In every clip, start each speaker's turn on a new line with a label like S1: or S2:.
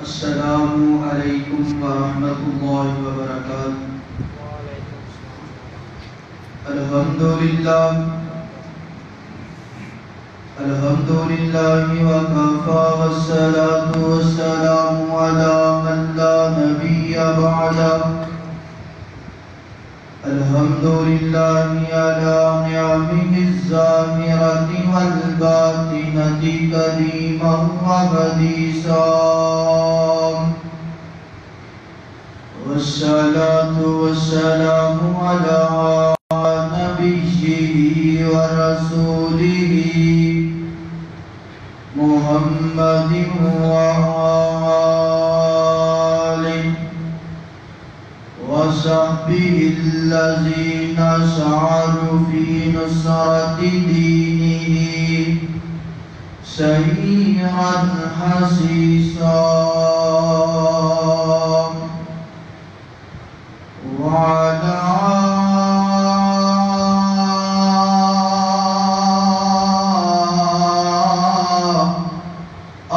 S1: السلام علیکم ورحمۃ اللہ وبرکاتہ۔ الحمدللہ وکفیٰ والصلاة والسلام علی من لا نبی بعدہ۔ الحمدللہ علی نعمہ الظاہرۃ والباطنۃ قدیما وحدیثا، والصلاة والسلام علی نبیہ ورسولہ محمد وآلہ وصحبہ الذین سعوا فی نصرۃ دینہ سیرا حثیثا، وعلى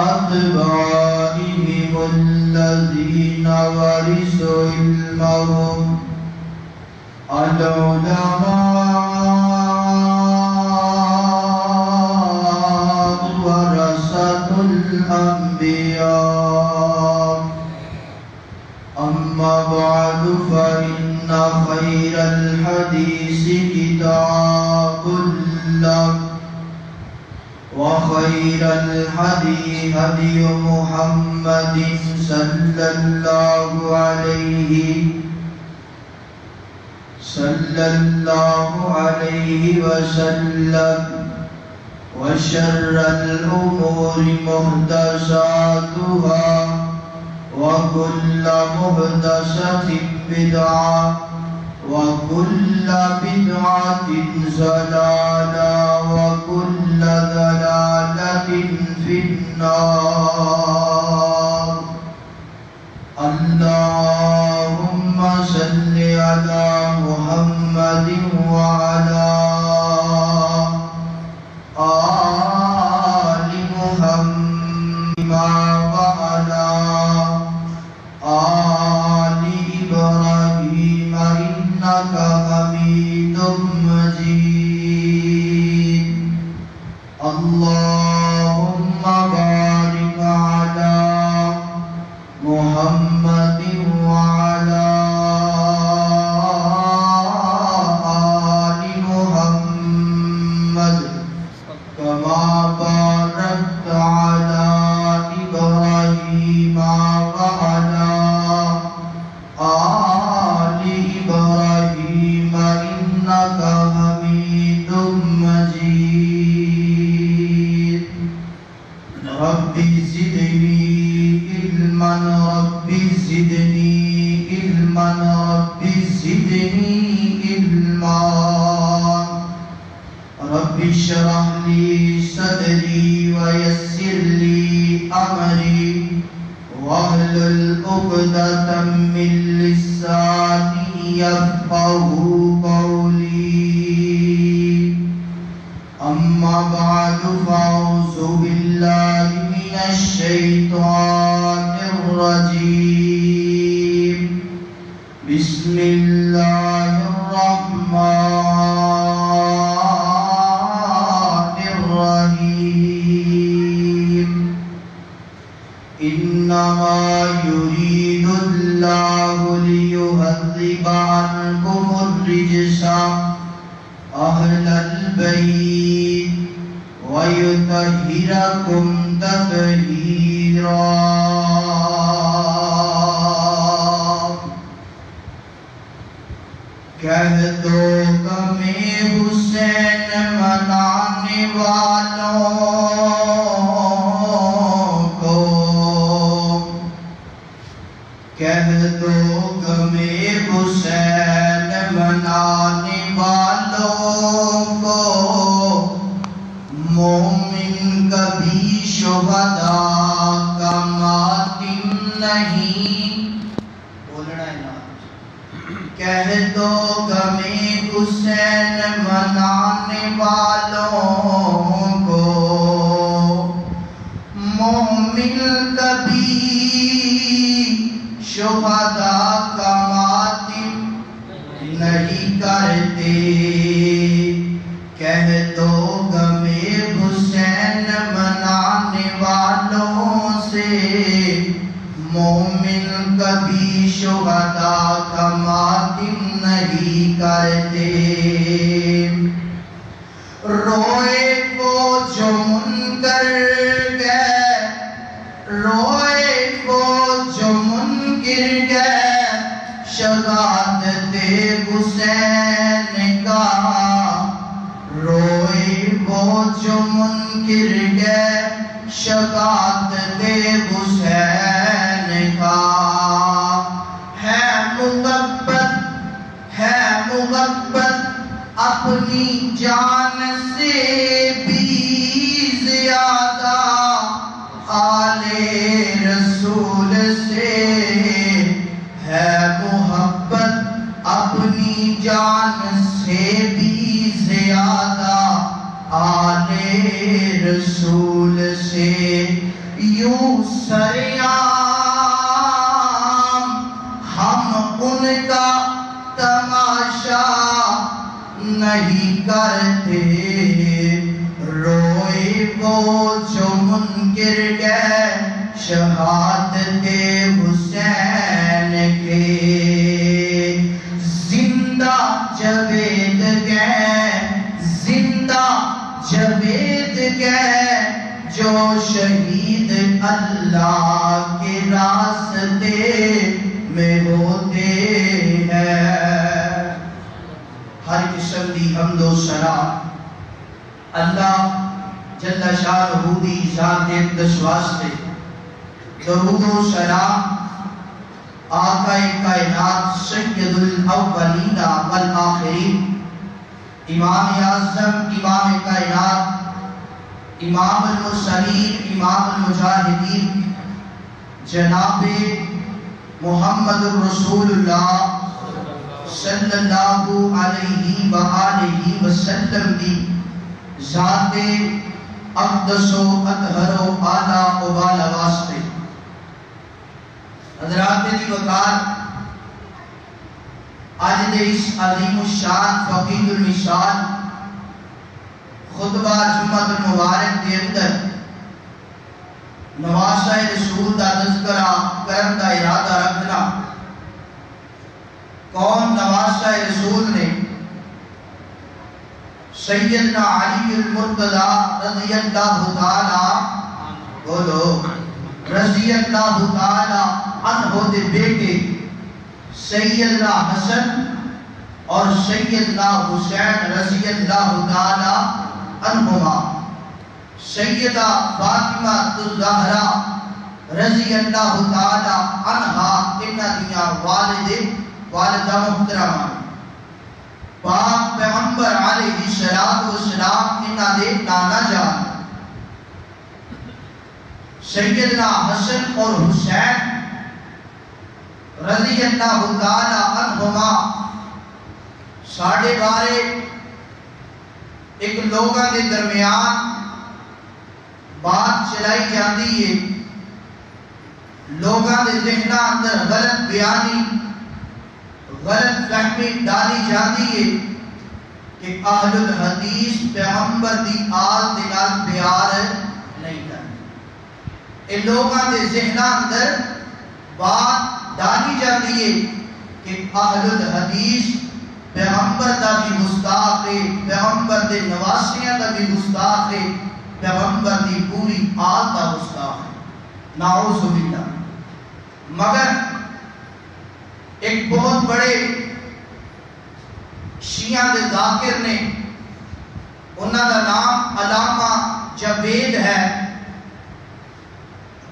S1: أتباعهم الذين ورثوا علمهم العلماء ورثة الأنبياء، أما بعد فإن خير الحديث كتاب الله، وخير الهدي هدي محمد صلى الله عليه وسلم، وشر الأمور محدثاتها، وكل محدثة بدعة، وكل بدعة ضلالة، وكل ضلالة في النار۔ اللهم صل على محمد وعلى آل محمد وعلى آل إبراهيم إنك حميد مجيد۔ اللهم بارك على محمد وعلى آل محمد كما باركت على إبراهيم وعلى آل إبراهيم إنك حميد مجيد۔ رب زدني علما، رب زدني علما، رب زدني علما، رب اشرح لي صدري ويسر لي أمري، واحلل عقدة من لساني يفقهوا قولي۔ أما بعد فأعوذ بالله من الشيطان الرجيم، بسم الله الرحمن الرحيم۔ إنما يريد الله ليذهب عنكم الرجس أهل البيت ويطهركم تطهيرا۔ کہہ دو غم حسین منانے والوں کو، کہہ دو غمِ حسین منانے والوں کو مومن کبھی شہداء کا ماتم نہیں بولنا ہے نا کہہ دو غمِ حسین منانے والوں کو مومن کبھی شہداء کا ماتم نہیں کرتے کہہ دو غمِ حسین منانے والوں سے مومن کبھی شہداء کا ماتم نہیں کرتے روئے وہ جو منکر گئے روئے وہ جو منکر گئے شہادت حسین کا روئے وہ جو منکر گئے شہادت حسین کا ہے محبت اپنی جان سے بھی زیادہ آل رسول سے ہے محبت اپنی جان سے بھی زیادہ آل رسول سے یوں سریعام ہم ان کا تماشا نہیں کرتے روئے وہ جو منکر گئے شہادت حسین کے زندہ جاوید گئے جو شہید اللہ کے راستے میں ہوتے ہیں ہر قسم دی حمد و ثنا اللہ جل شانہ دی ذات اقدس واسطے درود و سلام آقا کائنات سید الاولین والآخرین امام اعظم امام کائنات امام المرسلین امام المجاہدین جناب محمد رسول اللہ صلی اللہ علیہ وآلہ وسلم دی ذات اقدس و اطہر و اعلیٰ و بالا واسطے حضرات دی وقار آج دے اس عظیم الشان فقید المثال خطبہ جمعہ المبارک دے اندر نواسہ رسول دا تذکرہ کرم دا ارادہ رکھنا کون نواسہ رسول نے سیدنا علی المرتضی رضی اللہ تعالی بولو رضی اللہ تعالی عنہ دے بیٹے سیدنا حسن اور سیدنا حسین رضی اللہ تعالی عنہما سیدہ فاطمہ الزہرا رضی اللہ تعالی عنہا انہا دیا والدہ محترمہ پاک پیغمبر علیہ السلام انہا دے نانا جان سیدنا حسن اور حسین رضی اللہ تعالی عنہما ساڑھے بارے ایک لوگاں دے درمیان بات چلائی جاتی ہے لوگاں دے ذہنہ اندر غلط بیانی غلط فہمی ڈالی جاتی ہے کہ اہل الحدیث پیغمبر دی آل دنال پیار نہیں کرتے ان لوگاں دے ذہنہ اندر بات ڈالی جاتی ہے کہ اہل الحدیث پیغمبر دا بھی مستاق ہے پیغمبر دے نواسیاں دا بھی مستاق ہے پیغمبر دی پوری آل دا مستاق ہے نعوذ باللہ مگر ایک بہت بڑے شیعہ دے ذاکر نے انہاں دا نام علامہ جاوید ہے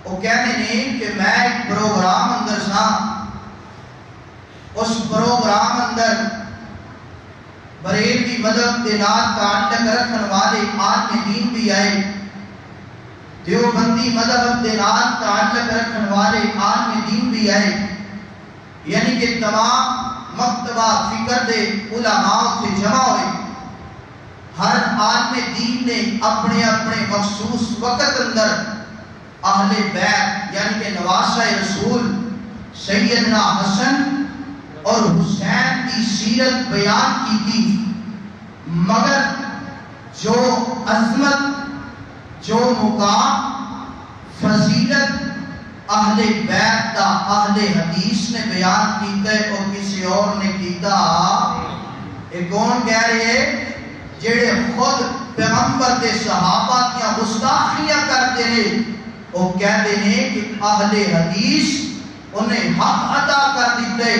S1: وہ کہنے نے کہ میں ایک پروگرام اندر سا اس پروگرام اندر بریلوی مذہب کے نال تعلق رکھن والے عالم دین بھی آئے، دیوبندی مذہب کے نال تعلق رکھن والے عالم دین بھی آئے، یعنی کہ تمام مکتبہ فکر دے علماء سے جمع ہوئے۔ ہر عالم دین نے اپنے اپنے مخصوص وقت اندر اہل بیت یعنی کہ نواسہ رسول سیدنا حسن اور حسین کی سیرت بیان کی تھی، مگر جو عظمت، جو مقام، فضیلت اہل بیت دا اہل حدیث نے بیان کیتا ہے اور کسی اور نے کیتا۔ ایک کون کہہ رہے ہیں جڑے خود پیغمبر دے صحابہ کیا گستاخیاں کرتے ہیں، وہ کہتے ہیں کہ اہل حدیث انہیں حق ادا کر دیتے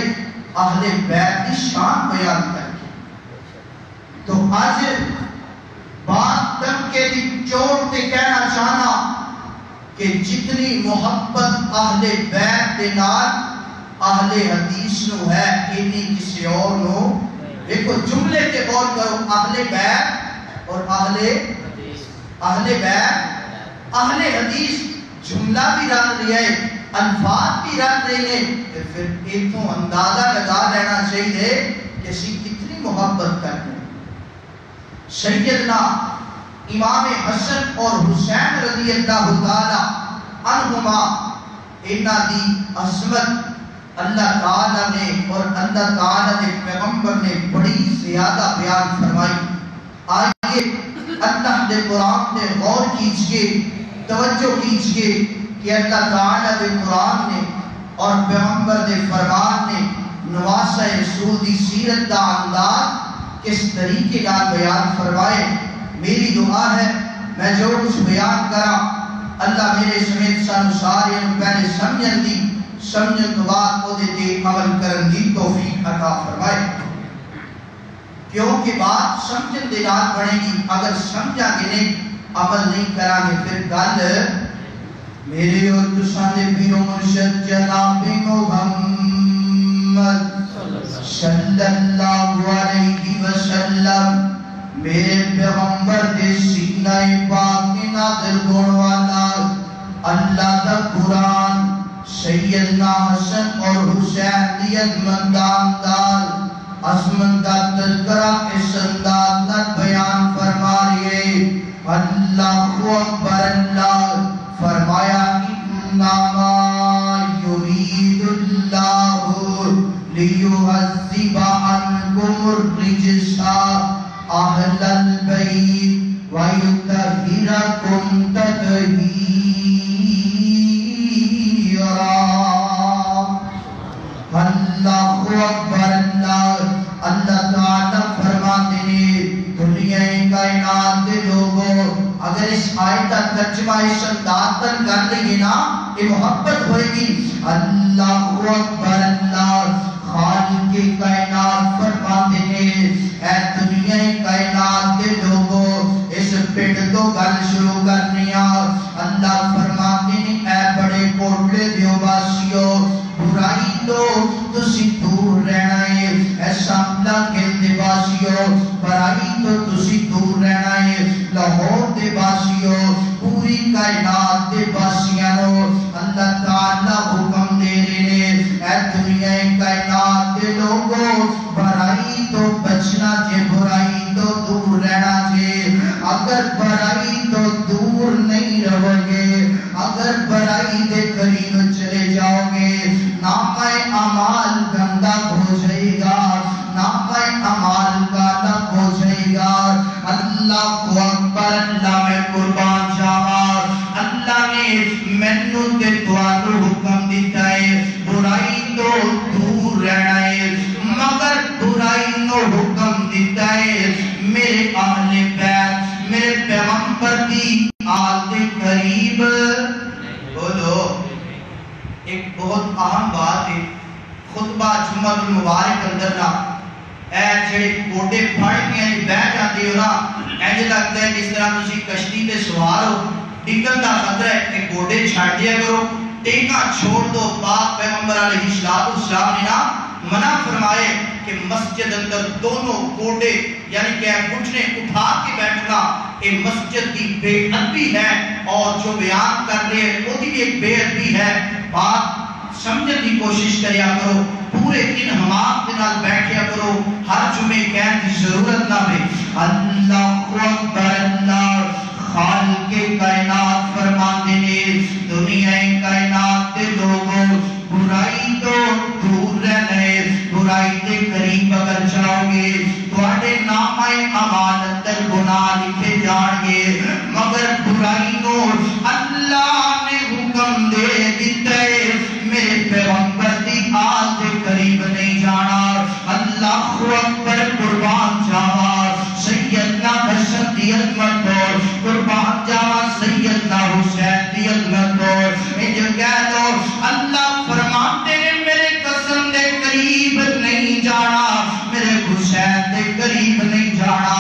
S1: اہل بیت کی شان بیان کر کے۔ تو آج بات تک کے دی چوٹ تے کہنا چاہنا کہ جتنی محبت اہل بیت دے نال اہل حدیث نو ہے اتنی کسی اور نو۔ دیکھو جملے کے غور کرو، اہل بیت اور اہل حدیث جملہ بھی رکھ رہی ہے، الفاظ بھی رکھ رہے ہیں، پھر ایک تو اندازہ لگا لینا چاہیے کہ اسی کتنی محبت کرتے ہیں۔ سیدنا امام حسن اور حسین رضی اللہ تعالی عنہما انہاں دی عظمت اللہ تعالیٰ نے اور اللہ تعالیٰ نے پیغمبر نے بڑی زیادہ بیان فرمائی۔ آئیے اللہ دے قرآن نے غور کیجئے، توجہ کیجئے کہ اللہ تعالیٰ دے قرآن نے اور پیغمبر دے فرمان نے نواسہ رسول دی سیرت دا انداز کس طریقے نال بیان فرمائے۔ میری دعا ہے میں جو کچھ بیان کرا اللہ میرے سمیت سانو سارے پہلے سمجھن تو بعد کو دے عمل کرن دی توفیق عطا فرمائے، کیونکہ بات سمجھن دے نال بنے گی، اگر سمجھا گے نہیں عمل نہیں کرا گے پھر گل میرے اور تساں دے پیر و مرشد جناب محمد صلی اللہ علیہ وسلم میرے پیغمبر دے سینہ پاک میں نازل ہونے والا اللہ دا قرآن سیدنا حسن اور حسین دی عظمت دا انداز، عظمت دا تذکرہ اس انداز نہ بیان فرما رہے۔ اللہ اکبر، اللہ فرمایا انما یرید اللہ لیعذب عنکم الرجس اہل البیت ویطہرکم تطہیرا۔ اللہ اکبر، اللہ تعالیٰ فرماتے ہیں دنیا کائنات کے لوگوں اگر اس آیت کا ترجمہ اس انداز پر کر لیں نا یہ محبت ہوئے گی۔ اللہ اکبر، اللہ خالق کائنات فرماتے ہیں اے دنیا کائنات کے لوگوں اس پنڈ تو گل شروع کرنیا۔ اللہ فرماتے ہیں اے بڑے کوٹلے دیو باسیو برائی تو تسی دور رہنا ہے، اے شاملہ کے دے باسیو برائی تو تسی دور رہنا ہے، لاہور دے باسیو پوری کائنات دے باسیانو اللہ تعالیٰ حکم دے رہے ہیں اے دنیا کائنات دے لوگوں برائی تو بچنا چے، برائی تو دور رہنا چے۔ اگر برائی تو دور نہیں رہو گے، اگر برائی دے قریب چلے جاؤ گے نامہ اعمال گندا ہو جائے گا، نامہ اعمال کالا ہو جائے گا۔ اللہ کو اکبر، اللہ میں قربان جاواں، اللہ نے مینوں تے تواڈو حکم دیتا ہے برائی تو دور رہنا ہے، مگر برائی نو حکم دیتا ہے میرے اہل بیت میرے پیغمبر دی آل دے قریب۔ بولو ایک بہت اہم بات ہے خطبہ جمعہ المبارک اندر نا اے جڑے گوڈے پھڑ کے بیٹھ جاتے ہو نا انج لگتا ہے جس طرح تسی کشتی تے سوار ہو، ڈگن دا خطرہ ہے کہ گوڈے چھڑ دیا کرو، ٹیکا چھوڑ دو۔ پاک پیغمبر علیہ السلام نے نا منع فرمائے کہ مسجد اندر دونوں کوڑے یعنی کہ گھٹنے اٹھا کے بیٹھنا یہ مسجد کی بے ادبی ہے، اور جو بیان کر رہے ہیں وہ بھی ایک بے ادبی ہے۔ بات سمجھنے کی کوشش کریا کرو، پورے دن ہمات کے نال بیٹھیا کرو، ہر جمعے کہنے کی ضرورت نہ بے۔ اللہ اکبر، اللہ خالق کائنات فرماتے ہیں دنیا کائنات کے لوگوں برائی تو دور رہنے، برائی کے قریب اگر جاؤ گے تواڈے نامہ اعمال اندر گناہ لکھے جان گے، مگر برائی کو اللہ نے حکم دے دیتا ہے میرے پیغمبر دی آل دے قریب نہیں جانا۔ اللہ اکبر، قربان جاوا سیدنا حسن دی عظمت اور قربان جاوا سیدنا حسین دی عظمت اور جو کہہ دو اللہ فرماتے ہیں میرے قسم دے قریب نہیں جانا، میرے حسین دے قریب نہیں جانا۔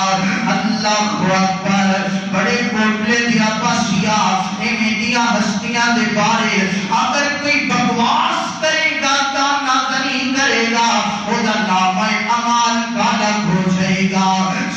S1: اللہ اکبر، بڑے کوٹلے دیا پاسیا ایویں دیاں ہستیاں دے بارے اگر کوئی بکواس کرے گا تانا زنی کرے گا او دا نام اعمال کالا ہو جائے گا۔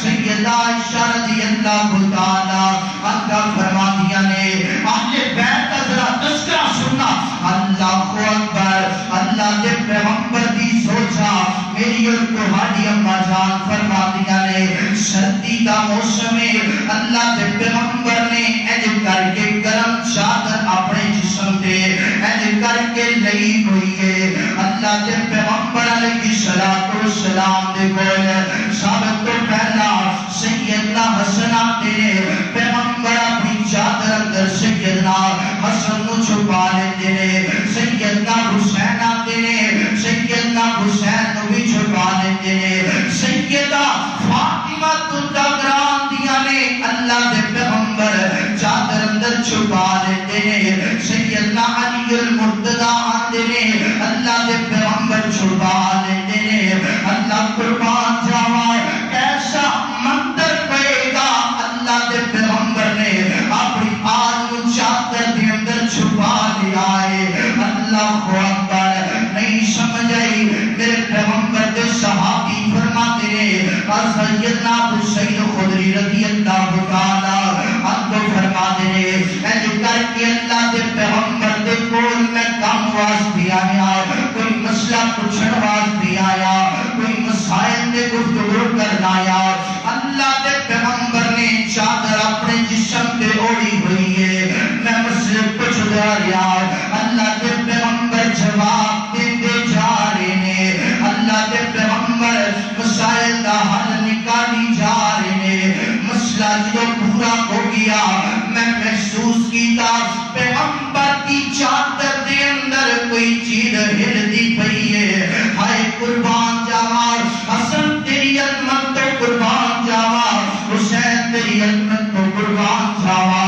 S1: سیدہ عائشہ رضی اللہ تعالی عنہا فرماتیاں نے اہل بیت کا ذرا تذکرہ سننا۔ اللہ اکبر، اللہ کے پیغمبر دی سوچا میری اور تہاڈی اماں جان فرماتیاں نے سردی کا موسم ہے، اللہ کے پیغمبر نے انج کر کے گرم چادر اپنے جسم تے انج کر کے لئی ہوئی ہے۔ اللہ کے پیغمبر علیہ الصلوۃ والسلام دے کول سب تو پہلا سیدنا حسن آتے نے، پیغمبر اپنی چادر اندر سیدنا حسن نو چھپا لیتے نے، سیدنا حسین آتے نے، سیدنا حسین نو بھی چھپا لیتے نے، سیدہ فاطمہ تندگران دیا نے اللہ دے پیغمبر چادر اندر چھپا لیتے نے، سیدنا علی المرتضی آتے نے اللہ دے پیغمبر چھپا لیتے نے۔ اللہ قربان جاوا ایسا منظر پائے گا اللہ دے پیغمبر نے اپنی آل چادر دے اندر چھپا لیا ہے۔ اللہ اکبر، نہیں سمجھ آئی میرے پیغمبر دے صحابی فرماتے ہیں اور سیدنا ابو سعید خدری رضی اللہ تعالی عنہ فرماتے ہیں اے کر کے اللہ دے پیغمبر دے کول میں کام واسطے آیا، کوئی مسئلہ پوچھن واسطے آیا، کوئی مسائل دے گفتگو کرنا آیا، اللہ دے پیغمبر نے چادر اپنے جسم تے اوڑی ہوئی ہے، میں مسئلے پوچھ رہا اللہ دے پیغمبر جواب دیتے جا رہے ہیں، اللہ دے پیغمبر مسائل دا حل نکالی جا رہے ہیں۔ مسئلہ جو پورا ہو گیا میں محسوس کیتا پیغمبر کی چادر دے اندر کوئی چیز ہل دی پئی ہے، ہائے قربان جاوا حسن تیری عظمت تو قربان جاوا، حسین تیری عظمت تو قربان جاوا۔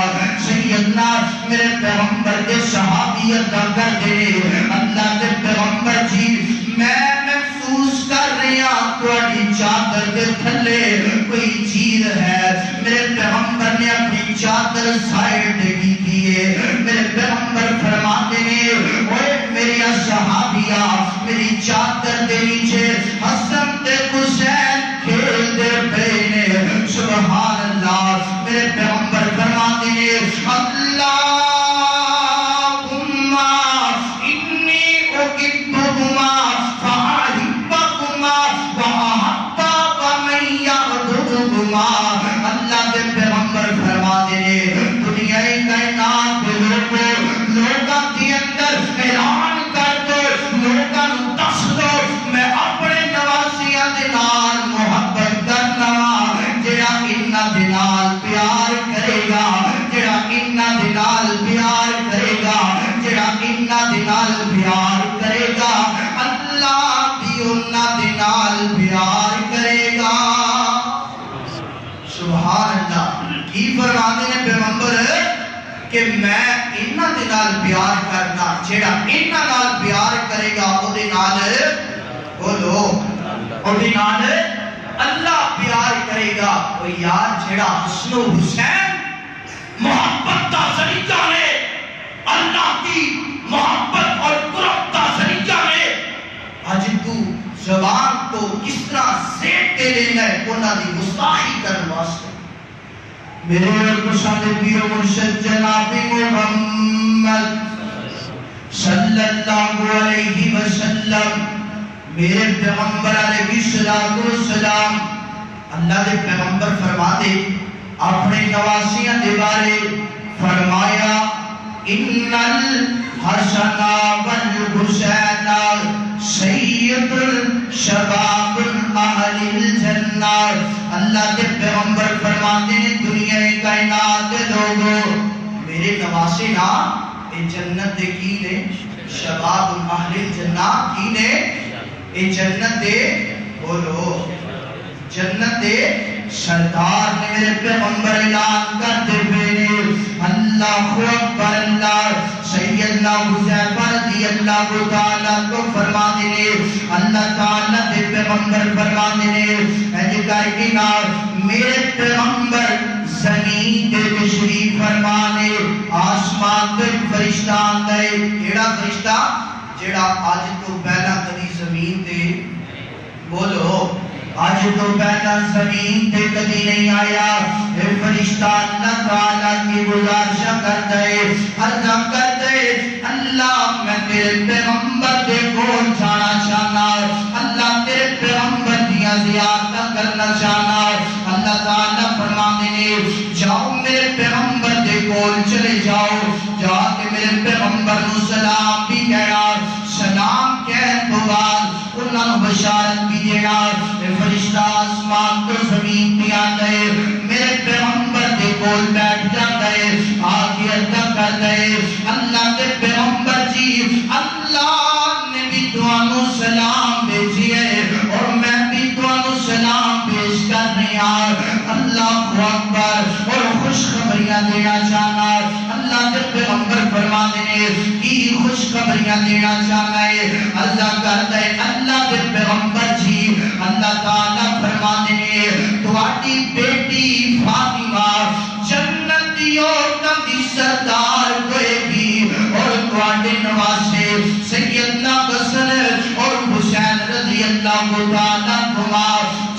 S1: سیدنا میرے پیغمبر کے صحابی ادا کر دے اللہ کے پیغمبر جی میں محسوس کر رہا تواڈی چادر دے تھلے کوئی چیز ہے۔ میرے پیغمبر نے اپنی چادر سائڈ کی ہے، میرے پیغمبر فرماتے ہیں اوے میری صحابیہ میری چادر دے نیچے حسن تے حسین کھیل دے پئے نے، سبحان اللہ۔ میرے پیغمبر فرماتے ہیں اللہم انی احبکما فاحبکما واحب من یعبدکما۔ اللہ کے پیغمبر فرماتے ہیں دنیا کائنات کے لوگوں کے اندر اعلان کر دو، لوگوں کو دس دو میں اپنے نواسیاں دے نال محبت کرنا، جڑا انہاں دے نال پیار کرے گا، جڑا انہاں دے نال پیار کرے گا، جڑا انہاں دے نال پیار کرے گا اللہ بھی انہاں دے نال پیار کرے گا۔ سبحان اللہ۔ کی فرماتے ہیں پیغمبر کہ میں انہاں دے نال پیار کرنا، جڑا انہاں نال پیار کرے گا او دے نال بولو او دے نال اللہ پیار کرے گا۔ او یار جڑا حسن و حسین محبت دا ذریعہ ہے، اللہ کی محبت اور قرب دا ذریعہ ہے، اج تو کے لینا ہے انہاں دی گستاخی کرنے واسطے. میرے پسند پیو مرشد جناب محمد صلی اللہ علیہ وسلم میرے پیغمبر علیہ السلام اللہ دے پیغمبر فرما دے اپنے نواسیاں دے بارے فرمایا ان الحسن والحسین سید الشباب اہل الجنہ. اللہ کے پیغمبر فرماتے ہیں دنیا کائنات دے لوگوں میرے نواسے نا اے جنت دے کی نے شباب اہل الجنہ کی نے اے جنت دے بولو جنت دے سردار نے میرے پیغمبر اعلان کرتے ہوئے اللہ اکبر. اللہ سیدنا حذیفہ رضی اللہ تعالیٰ کو فرما دینے اللہ تعالیٰ دے پیغمبر فرما دینے اے کائنات میرے پیغمبر زمین دے تشریف فرمانے آسمان دے فرشتہ آندے. ایڑا فرشتہ جیڑا آج تو پہلا کدی زمین دے بولو آج تو پہلا زمین تے کبھی نہیں آیا. اے فرشتہ اللہ تعالیٰ کی گزارشہ کر دے عرضہ کر دے اللہ میں تیرے پیغمبر دے کول جانا چاہنا اللہ تیرے پیغمبر دیا زیادہ کرنا چاہنا. اللہ تعالیٰ فرما دینے جاؤ میرے پیغمبر دے کول چلے جاؤ جا کے میرے پیغمبر نو سلام بھی کہنا سلام کہن تو بعد انہاں نو بشارت بھی دینا. فرشتہ آسمان تو زمین پہ آتا ہے میرے پیغمبر دے کول بیٹھ جاتا ہے آگے عرضہ کرتا ہے اللہ کے پیغمبر جی اللہ نے بھی تمہانوں سلام بھیجی ہے اور میں بھی تمہانوں سلام پیش کر رہی ہوں. اللہ اکبر اور خوشخبریاں دینا چاہنا اللہ کے پیغمبر فرما دینے کی خوشخبریاں دینا چاہنا ہے. اللہ کرتا ہے اللہ کے پیغمبر جی اللہ تعالیٰ فرما دینے تواڈی بیٹی فاطمہ جنتیوں دی سردار کوئے گی اور تواڈے نواسے سیدنا حسن اور حسین رضی اللہ تعالیٰ عنہما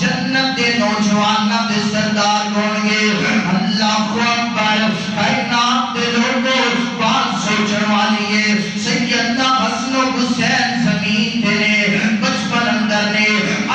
S1: جنت دے نوجواناں دے سردار ہون گے. اللہ اکبر کائنات دے لوگوں بات سوچن والی ہے سیدنا حسن و حسین زمین دے نے بچپن اندر نے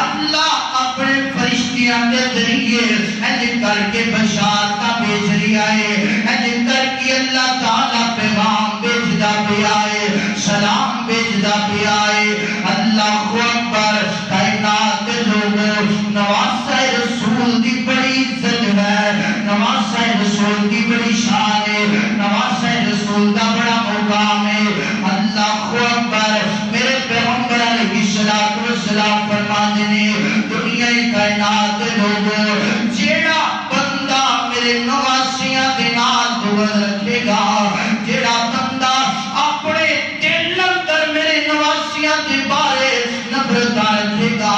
S1: اللہ اپنے فرشتیاں دے ذریعے ایجن کر کے بشارتہ بھیج رہا ہے ایجن کر کے اللہ تعالیٰ پیغام بھیجدا پیا ہے سلام بھیجدا پیا ہے. اللہ اکبر کائنات دے لوگوں نواسہ رسول دی بڑی عزت ہے نواسہ رسول دی بڑی شان ہے نواسہ رسول دا بڑا مقام ہے. اللہ اکبر میرے پیغمبر علیہ السلام فرما دینے دنیا کائنات لوگوں جیڑا بندہ میرے نواسیاں دے نال دعا رکھے گا جیڑا بندہ اپنے دل اندر میرے نواسیاں دے بارے نفرت رکھے گا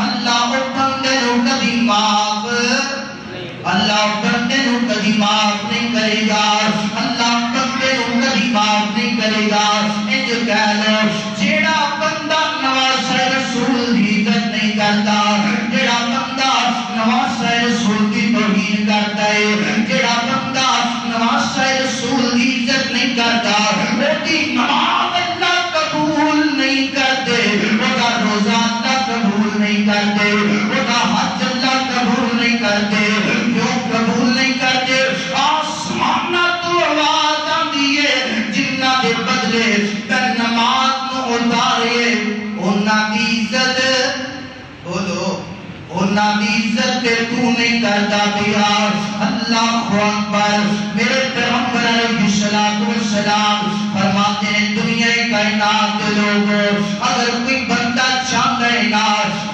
S1: اللہ او بندے نو کبھی معاف اللہ بندے نو کبھی معاف نہیں کرے گا اللہ بندے نو کبھی معاف نہیں کرے گا. جو کہہ لو جیڑا بندہ نواسہ رسول دی عزت نہیں کرتا جیڑا بندہ نواسہ رسول دی توہین کرتا ہے جیڑا بندہ نواسہ رسول دی عزت نہیں کرتا وہ دی نماز اللہ قبول نہیں کرتے وہ دا روزہ اللہ قبول نہیں کرتے وہ دا حج اللہ قبول نہیں کرتے. کیوں قبول نہیں کرتے؟ آسمانہ تو آواز آندی ہے جنہ دے بدلے کر نماز نو اتارے انہاں دی عزت بولو انہاں دی عزت پہ تو نہیں کرتا پیا. اللہ اکبر میرے پیغمبر علیہ السلام فرماتے ہیں دنیا کائنات کے لوگوں اگر کوئی بندہ چاہتا ہے نا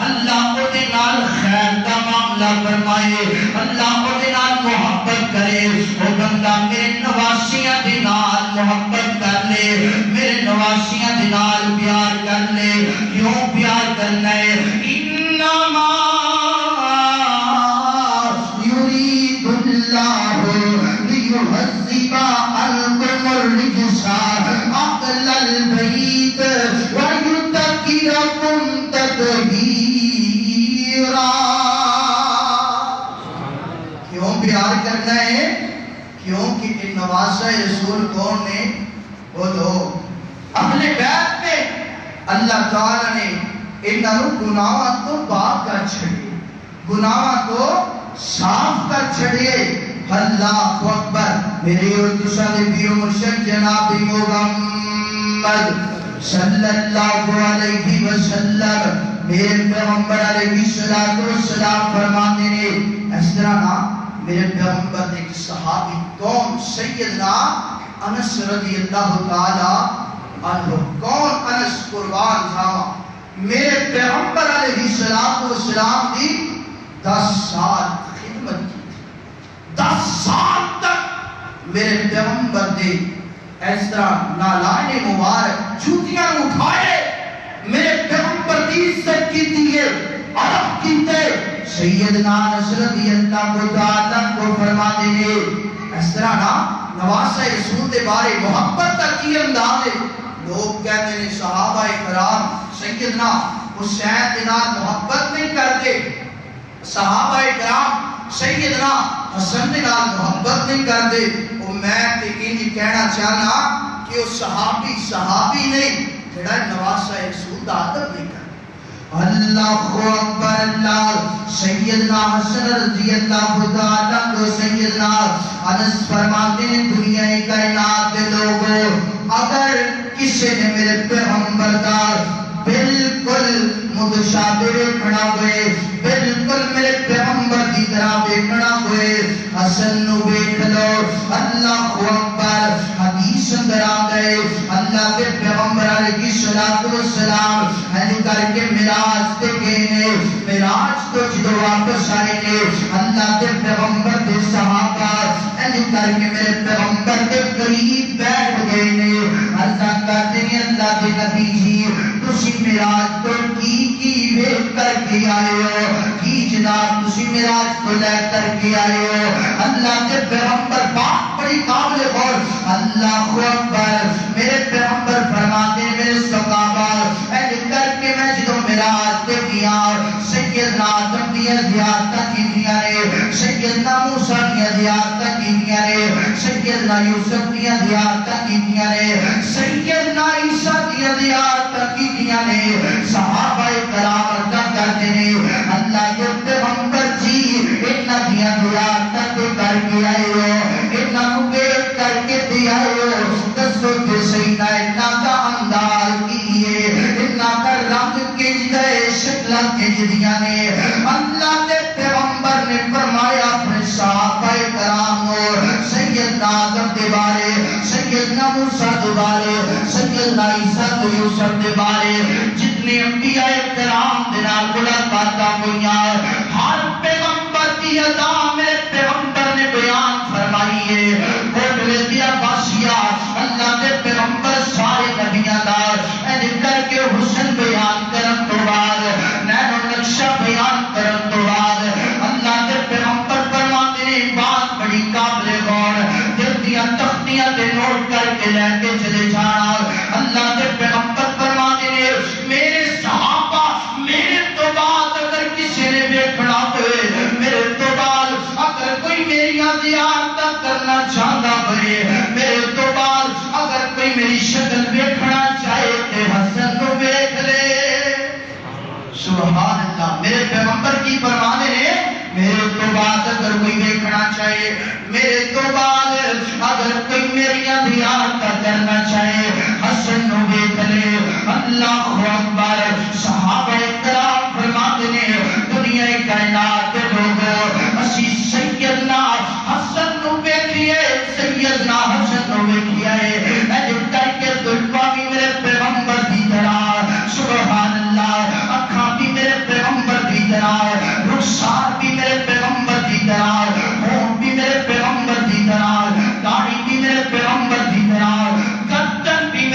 S1: اللہ او دے نال خیر دا معاملہ فرمائے اللہ او دے نال محبت کرے وہ بندہ میرے نواسیاں دے نال محبت کر لے میرے نواسیاں دے نال پیار کر لے. کیوں پیار کرنا ہے؟ انما یرید اللہ لیہذب عنکم الرجس اہل البیت ویطہرکم تطہیرا. پیار کرنا ہے، کیونکہ ان نواسہ رسول کون نے؟ بولو اہل بیت میں اللہ تعالیٰ نے انہوں گناہاں تو پاک کر چھڑے، گناہاں تو صاف کر چھڑے۔ اللہ اکبر۔ میرے اور تسا نبی و مرشد جناب محمد صلی اللہ علیہ وسلم میرے پیغمبر علیہ السلام فرماتے ہیں، اس طرح نا میرے پیغمبر نے ایک صحابی کون؟ سیدنا انس رضی اللہ تعالی عنہ۔ کون انس؟ قربان جاوا میرے پیغمبر علیہ السلام دی 10 سال خدمت کی تھی، 10 سال تک میرے پیغمبر دے اس طرح نالائن مبارک جوتیاں اٹھائے، میرے پیغمبر دی عزت کی دیئے، عرب کی تے سیدنا انس رضی اللہ تعالیٰ کو فرما دے۔ اس طرح نا نواسہ رسول دے بارے محبت تک کی انداز ہے۔ لوگ کہتے ہیں صحابہ کرام سیدنا حسین کے نال محبت نہیں کرتے، صحابہ کرام سیدنا حسن کے نال محبت نہیں کرتے۔ اور میں انج کہنا چاہنا کہ وہ صحابی نہیں جڑا نواسہ رسول دا ادب نہیں کرتا۔ اللہ اکبر۔ اللہ سیدنا حسن رضی اللہ تعالیٰ کو سیدنا انس فرماتے ہیں، دنیا کائنات کے لوگوں اگر کسی نے میرے پیغمبر کا بالکل متشابہ کھڑا ہوئے، بالکل میرے پیغمبر کی طرح دیکھنا ہوئے، حسن نو دیکھ لو۔ اللہ اکبر۔ حدیث اندر آ گئے اللہ کے پیغمبر علیہ السلام ہے کر کے معراج تے گئے نے، معراج تو جدو واپس آئے نے اللہ کے پیغمبر دے صحابہ ہے کر کے میرے پیغمبر کے قریب بیٹھ گئے نے۔ اللہ کہتے ہیں اللہ کے نبی جی تسی معراج تو کی ویٹ کر کے آئے ہو، کی جناب تسی معراج کو لے کر کے آئے ہو۔ اللہ کے پیغمبر بات بڑی قابل غور۔ اللہ اکبر۔ میرے پیغمبر فرماتے ہیں میرے صحابہ اے کر کے میں جدو معراج تے گیا، سیدنا آدم دی زیارتاں کیتیاں نے، سیدنا موسیٰ دی زیارتاں کیتیاں نے، سیدنا یوسف دی زیارتاں کیتیاں نے، سیدنا عیسیٰ دی زیارتاں کیتیاں نے۔ صحابہ کرام عرض کرتے ہیں اللہ کے پیغمبر جی اتنا دیا زیارتاں تو کر کے آئے ہو، اتنا مبیت کر کے دیا ہو، دسو کہ سیدنا اتنا کا انداز کی ہے، اتنا کا رنگ کی جدائے شکلہ کی جدیاں نے۔ اللہ کے پیغمبر نے فرمایا اپنے صحابہ کرام اور سیدنا آدم دے بارے، سیدنا موسیٰ دے بارے، سیدنا عیسیٰ دے یوسف دے بارے جتنے انبیاء کرام دینا ملاقاتہ ہوئیاں، ہر پیغمبر کی ادا میرے پیغمبر نے بیان فرمائی ہے۔ کوٹلے دیا باسیا اللہ کے پیغمبر سارے نبیاں دار ایڈ کر کے حسن بیان کرن تو بعد نین و نقشہ بیان کرن تو بعد اللہ کے پیغمبر فرماتے ہیں بات بڑی قابل غور، دل دیا تختیاں دے نوٹ کر کے لے کے چلے جانا۔ اللہ کے پیغمبر فرماتے ہیں میرے صحابہ میرے تو بعد اگر کسی نے دیکھنا ہوئے، میرے تو بعد اگر کوئی میری زیارت کرنا چاہتا ہوئے، میرے تو بعد اگر کوئی میری شکل دیکھنا چاہے کہ حسن کو دیکھ لے۔ سبحان اللہ۔ میرے پیغمبر کی فرمانے ہیں میرے تو بعد اگر کوئی دیکھنا چاہے، میرے تو بعد اگر کوئی میری زیارت کرنا چاہے حسن کو دیکھ لے۔ اللہ اکبر۔ صحابہ کرام فرماتے ہیں دنیا کائنات کے لوگوں اسی سیدنا حسن نو دیکھیے، سیدنا حسن نو دیکھیے ایڈٹ کر کے دلوا بھی میرے پیغمبر دی طرح، سبحان اللہ، اکھاں بھی میرے پیغمبر دی طرح، رخسار بھی میرے پیغمبر دی طرح، ہونٹ بھی میرے پیغمبر دی طرح، داڑھی بھی میرے پیغمبر دی طرح، گردن بھی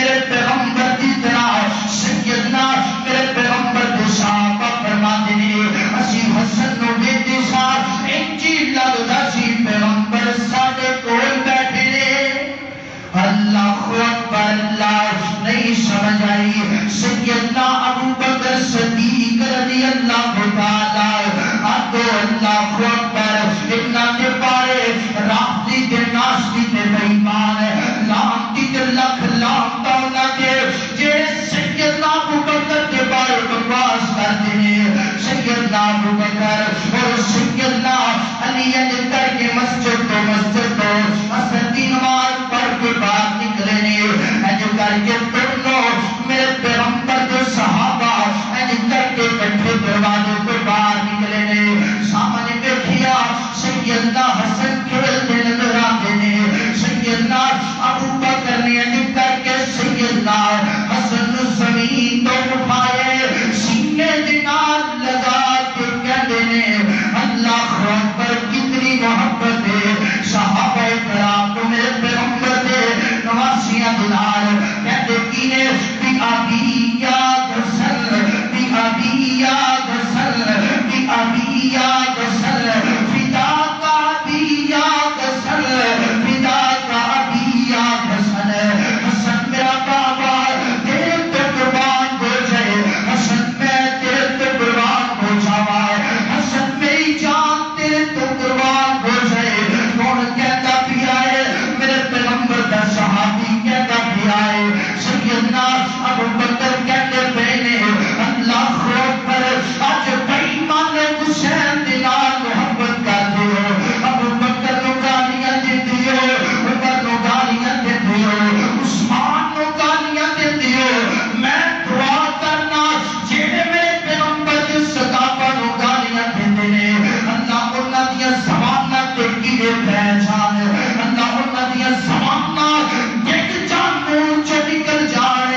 S1: تسبیح تو اٹھائے سینے دے نال لگا کے کہندے نے اللہ اکبر کتنی محبت ہے صحابہ کرام تو میرے پیغمبر دے نواسیاں دے نال کہندے کینے بی ابی یا غسل بی ابی یا غسل بی ابی یا غسل فدا کا ابی یا غسل فدا کا ابی یا غسل حسن میرا بابا تیرے تو قربان ہو جائے حسن میں تیرے تو قربان ہو جاوا حسن میری جان تیرے تو قربان ہو جائے کون کہتا پیا ہے میرے پیغمبر دا صحابی کہتا پیا ہے سیدنا ابو بکر کہتے پہنے اللہ اکبر آج بھائی مان حسین دے نال محبت کرتے ہو ابو بکر نو گالیاں دیندے ہو عمر نو گالیاں دیندے ہو عثمان نو گالیاں دیندے ہو میں دعا کرنا جڑے میرے پیغمبر دے صحابہ نو گالیاں دیندے نے اللہ انہاں دی زباناں تے کیڑے پہ جان اللہ انہاں دی زباناں ایک جان منہ چوں نکل جان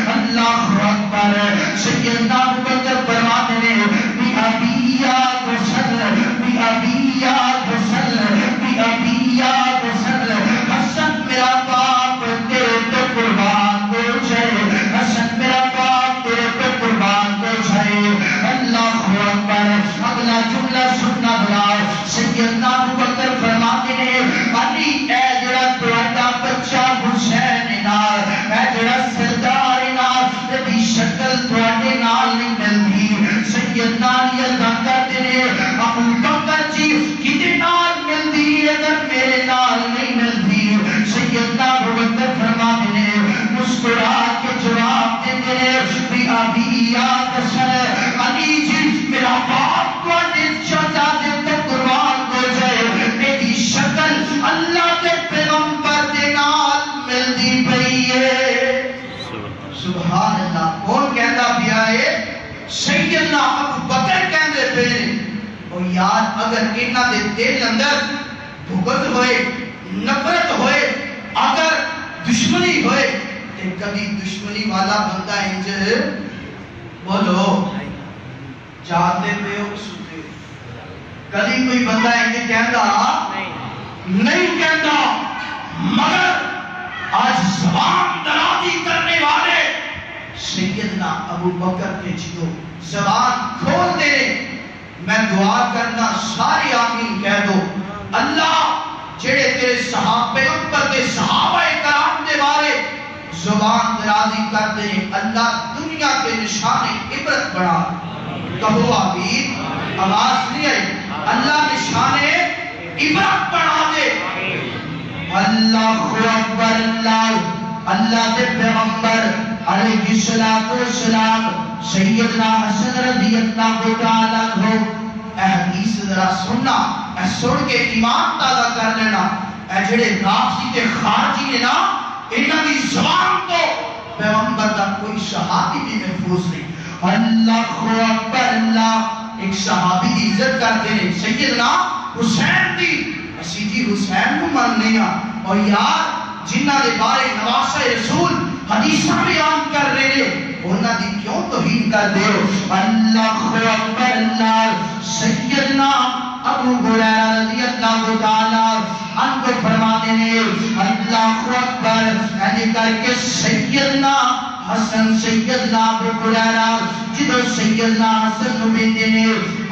S1: اللہ اکبر سیدنا ابو بکر فرماتے نے بی ابی یا غسل بی ابی یا غسل بی ابی یا غسل حسن میرا باپ تیرے تو قربان ہو جائے حسن میرا باپ تیرے تو قربان ہو جائے اللہ اکبر اگلا جملہ سننا بلا سیدنا ابو بکر فرماتے نے علی اے جڑا تہاڈا بچہ حسین نال اے جڑا سردار نال دی شکل تہاڈے نال نہیں ملدی سیدنا علی اللہ کہتے نے ابو بکر جی کدے نال ملدی اگر میرے نال نہیں ملدی سیدنا ابو بکر فرماتے نے مسکرا کے جواب دیتے نے بی ابی یا غسل علی جی میرا باپ تہاڈے شہزادے تے قربان ہو جائے میری شکل اللہ کے پیغمبر دے نال ملدی پئی ہے سبحان اللہ کون کہندا پیا ہے سیدنا ابو بکر کہندے پے او یار اگر انہاں دے دل اندر بغض ہوئے نفرت ہوئے اگر دشمنی ہوئے تے کبھی دشمنی والا بندہ انج بولو جاتے پہ ہو ستے کبھی کوئی بندہ انج کہندا نہیں کہندا مگر آج زبان درازی کرنے والے سیدنا ابو بکر کے جدو زبان کھول دے میں دعا کرنا ساری آمین کہہ دو اللہ جڑے تیرے صحابہ پیغمبر کے صحابہ کرام دے بارے زبان درازی کرتے ہیں اللہ دنیا کے نشان عبرت بنا کہو آمین آواز نہیں آئی اللہ نشان عبرت بنا دے اللہ اکبر اللہ دے پیغمبر علیہ السلام سیدنا حسن رضی اللہ تعالیٰ عنہ اے حدیث ذرا سننا اے سن کے ایمان تازہ کر لینا اے جڑے نافسی تے خارجی نے نا انہاں دی زبان تو پیغمبر دا کوئی صحابی بھی محفوظ نہیں اللہ اکبر اللہ ایک صحابی کی عزت کرتے ہیں سیدنا حسین دی اسی جی حسین کو مننے اور یار جنہ دے بارے نواسہ رسول حدیثہ بیان کر رہے ہیں انہاں دی کیوں توہین کر دے اللہ اکبر اللہ سیدنا ابو ہریرہ رضی اللہ تعالیٰ عنہ کو فرماتے ہیں اللہ اکبر ایسے کر کے سیدنا حسن سیدنا ابو ہریرہ جدو سیدنا حسن نبیندے نے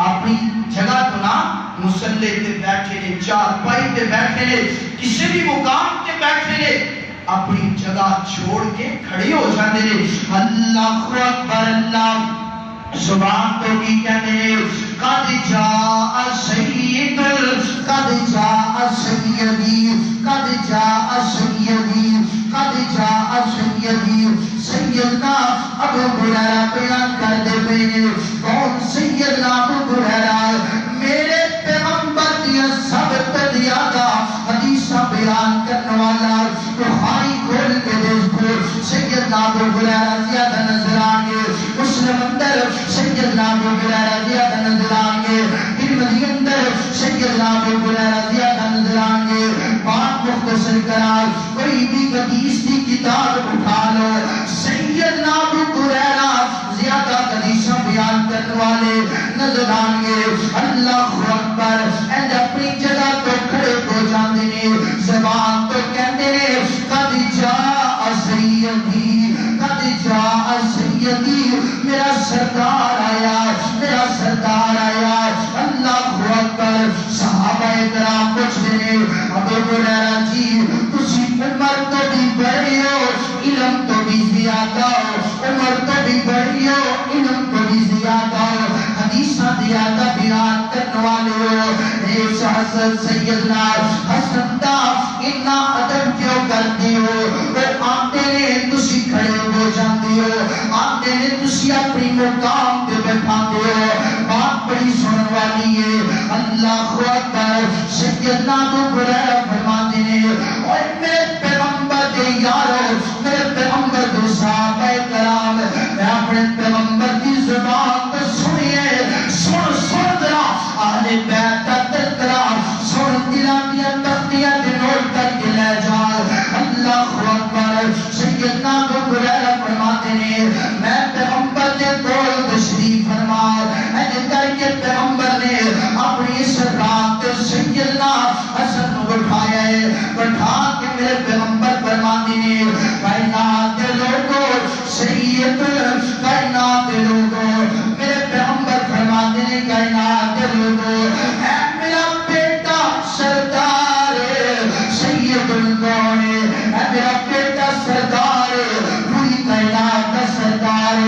S1: اپنی جگہ تو نا مسلح تے بیٹھے نے چار پائی تے بیٹھے نے کسی بھی مقام تے بیٹھے نے اپنی جگہ چھوڑ کے کھڑے ہو جاتے نے اللہ اکبر اللہ زبان تو کی کہتے ہیں قد جاء سید قد جاء سیدی قد جاء سیدی قد جاء سیدی سیدنا ابو ہریرہ بیان کرتے پئے کون سیدنا ابو ہریرہ میرے پیغمبر دیا سب تو زیادہ حدیثہ بیان کرنے والا بخاری کھول کے دیکھو سیدنا ابو ہریرہ زیادہ نظر آئیں گے مسلم اندر سیدنا ابو ہریرہ زیادہ نظر آئیں گے ترمذی اندر سیدنا ابو ہریرہ زیادہ نظر آئیں گے بات مختصر کرا کوئی بھی حدیث کی کتاب اٹھا لو سیدنا ابو ہریرہ نظر آنگے اللہ اکبر اینڈ اپنی جگہ تو کھڑے ہو جاندے نے زبان تو کہندے نے قد جاء سیدی قد جاء سیدی میرا سردار آیا میرا سردار آیا اللہ اکبر صحابہ کرام پوچھتے ہیں ابو ہریرہ جی تسی عمر تو بھی بڑے ہو علم تو بھی زیادہ ہو عمر تو بھی بڑی ہو علم تو بھی زیادہ ہو حدیثہ زیادہ بیان کرنے والے ہو ایک حسن سیدنا حسن دا اتنا ادب کیوں کرتے ہو وہ آتے نے تسی کھڑے ہو جاتے ہو آتے نے تسی اپنی مقام پہ بیٹھاتے ہو بات بڑی سنن والی ہے اللہ اکبر سیدنا ابو ہریرہ فرماتے ہیں اور میرے پیغمبر دے یارو میرے پیغمبر دے صحابہ کرام میں اپنے پیغمبر کی زبان تو سنیے سن درا اہل بیت کا تذکرہ سن دلان دیا تختیاں دے نوٹ کر کے لے جا اللہ اکبر سیدنا ابو ہریرہ فرماتے ہیں میں پیغمبر دے کول تشریف فرما ایسے کر کے پیغمبر نے اپنی اس رات سیدنا حسن کو بٹھایا ہے بٹھا کے میرے پیغمبر فرماتے ہیں کائنات کے لوگوں سید کائنات کے لوگوں میرے پیغمبر فرماتے ہیں کائنات کے لوگوں اے میرا بیٹا سردار سید الکون اے میرا بیٹا سردار پوری کائنات کا سردار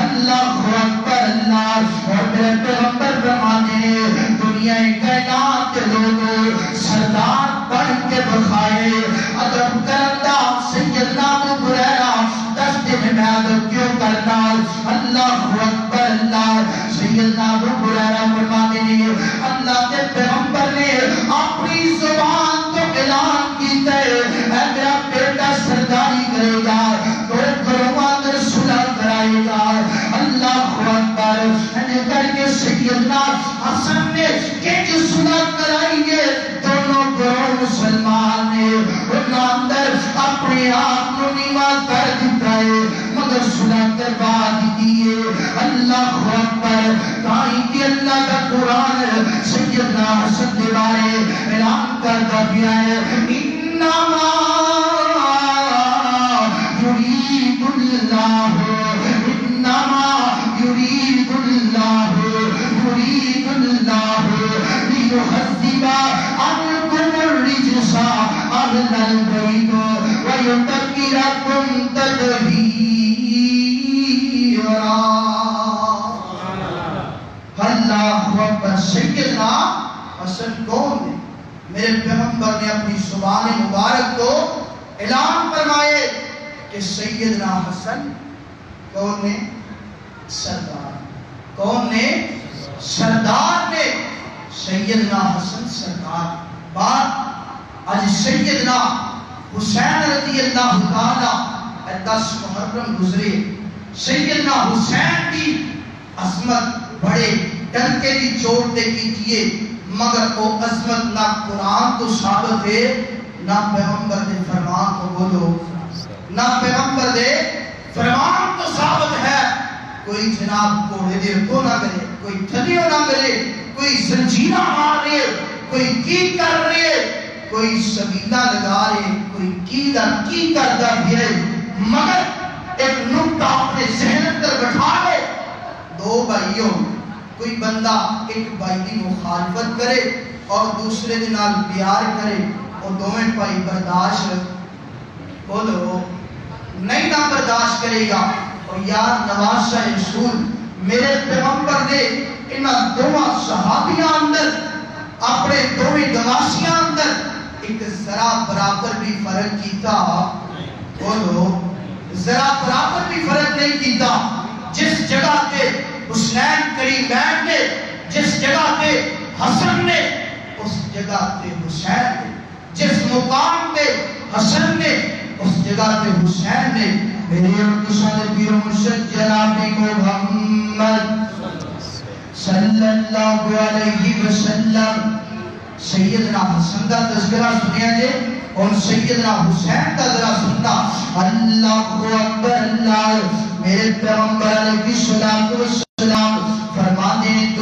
S1: اللہ اکبر اللہ اور میرے پیغمبر فرماتے ہیں دنیا کائنات کے لوگوں سردار بن کے بخائے ادب کرتا سیدنا ابو ہریرہ دستے میں ادب کیوں کرنا اللہ اکبر اللہ سیدنا ابو ہریرہ فرماتے ہیں اللہ کے پیغمبر نے اپنی زبان تو اعلان کیتا ہے اے میرا بیٹا سرداری کرے گا تو گھروں اندر صلح کرائے گا اللہ اکبر ایسے کر کے سیدنا حسن نے کچھ صلح کرائی ہے دونوں گروہ مسلمان نے ان اندر اپنے آپ کو نیمہ کر دیتا ہے مگر صلح کروا دیتی ہے اللہ اکبر کہیں کہ اللہ کا قرآن سیدنا حسن کے بارے اعلان کرتا بھی ہے انما یرید اللہ انما یرید اللہ یرید اللہ لیحذب عنکم الرجس اہل البیت ویطہرکم تطہیرا اللہ اکبر سیدنا حسن کون ہے میرے پیغمبر نے اپنی زبان مبارک کو اعلان فرمائے کہ سیدنا حسن کون نے سردار کون نے سردار نے سیدنا حسن سردار بات آج سیدنا حسین رضی اللہ تعالی 10 محرم گزرے سیدنا حسین کی عظمت بڑے ڈنکے کی چوٹ دے کی تھیے مگر وہ عظمت نہ قرآن تو ثابت ہے نہ پیغمبر دے فرمان کو بولو نہ پیغمبر دے فرمان تو ثابت ہے کوئی جناب کوڑے دے کو نہ کرے کوئی تھلیوں نہ کرے کوئی زنجیرہ مار رہے کوئی کی کر رہے کوئی سبیلہ لگا رہے کوئی کی کردہ بھی ہے مگر ایک نقطہ اپنے ذہن اندر بٹھا لے دو بھائیوں کوئی بندہ ایک بھائی کی مخالفت کرے اور دوسرے دن پیار کرے اور دونوں بھائی برداشت بولو نہیں نہ برداشت کرے گا اور یار نواز شاہ رسول میرے پیغمبر نے انہاں دونوں صحابیاں اندر اپنے دونوں گواشیاں اندر ایک ذرا برابر بھی فرق کیتا بولو ذرا برابر بھی فرق نہیں کیتا جس جگہ پہ حسین کریمین نے جس جگہ پہ حسن نے اس جگہ پہ حسین نے جس مقام پہ حسن نے اس جگہ پہ حسین نے میرے اقتصاد پیر مرشد جناب محمد صلی اللہ علیہ وسلم سیدنا حسن کا تذکرہ سنیا جے اور سیدنا حسین کا ذرا سننا اللہ اکبر اللہ میرے پیغمبر علیہ السلام فرماتے ہیں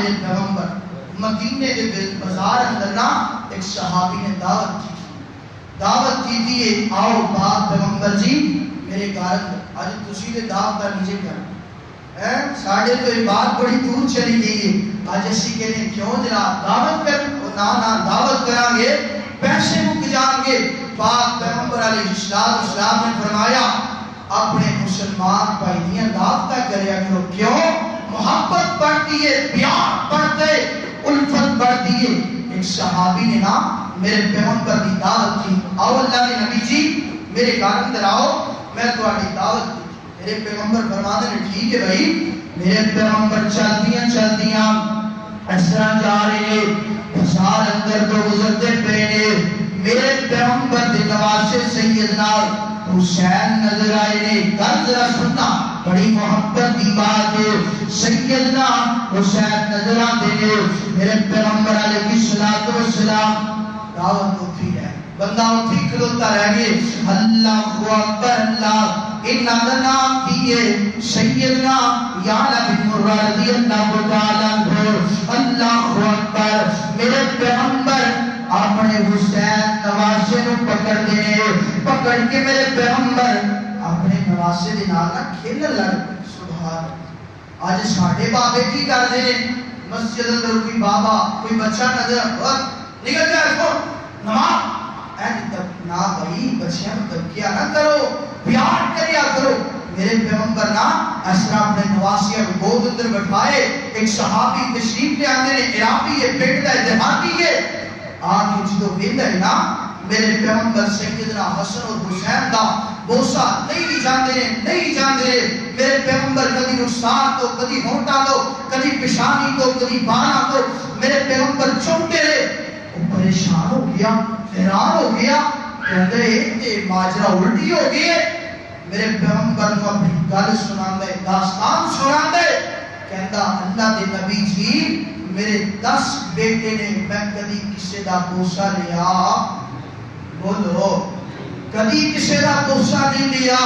S1: میرے پیغمبر مدینے کے بازار اندر نا ایک صحابی نے دعوت کی تھی آؤ باپ پیغمبر جی میرے گھر اج تسی دے دعوت کا نیچے کر ساڑھے تو یہ بات بڑی دور چلی گئی ہے آج اسی کہنے کیوں جناب دعوت کر نا دعوت کریں گے پیسے مک جان گے پاک پیغمبر علیہ السلام نے فرمایا اپنے مسلمان بھائیاں دعوت کریا کرو کیوں محبت بڑھتی ہے پیار بڑھتے الفت بڑھتی ہے ایک صحابی نے نا میرے پیغمبر کی دعوت کی آؤ اللہ کے نبی جی میرے گھر اندر آؤ میں تمہاری دعوت کی میرے پیغمبر فرماتے ہیں ٹھیک ہے بھائی میرے پیغمبر چلدیاں اس طرح جا رہے بازار اندر تو گزرتے پے میرے پیغمبر دے نواسے سیدنا حسین نظر آئے نے گل ذرا سننا بڑی محبت کی بات ہے سیدنا حسین نظر آتے نے میرے پیغمبر علیہ السلام دعوت ہوتی ہے بندہ اٹھی کھلوتا رہ گئے اللہ اکبر اللہ ان نام کیے سیدنا یعلا بن مرہ رضی اللہ تعالیٰ عنہ اللہ اکبر میرے پیغمبر اپنے حسین نواسے کو پکڑ کے میرے پیغمبر اپنے نواسے دے نال کھیلن لگ سبحان آج ساڈے بابے کی کر دے مسجد اندر کوئی بابا کوئی بچہ نظر نکل جائے اس کو نماز نہ بھائی بچیاں تبکیہ نہ کرو پیار کریا کرو میرے پیغمبر نا اس طرح اپنے نواسیہ کو گود اندر بٹھائے ایک صحابی تشریف لے آنے نے عراقی ہے پیٹ دا اتحادی ہے آگے جدو ویندہ ہے نا میرے پیغمبر سیدنا حسن اور حسین دا بوسا نہیں جاندے میرے پیغمبر کدی رخسار تو کدی ہونٹا تو کدی پشانی تو کدی بانا تو میرے پیغمبر چونٹے رہے وہ پریشان ہو گیا حیران ہو گیا کہتے ہیں ماجرہ الٹی ہو گئی میرے پیغمبر کو اپنی گل سنان دے داستان سنان دے کہتا اللہ دے نبی جی میرے 10 بیٹے نے میں کدی کسی دا بوسا لیا بولو کدی کسی دا بوسا نہیں لیا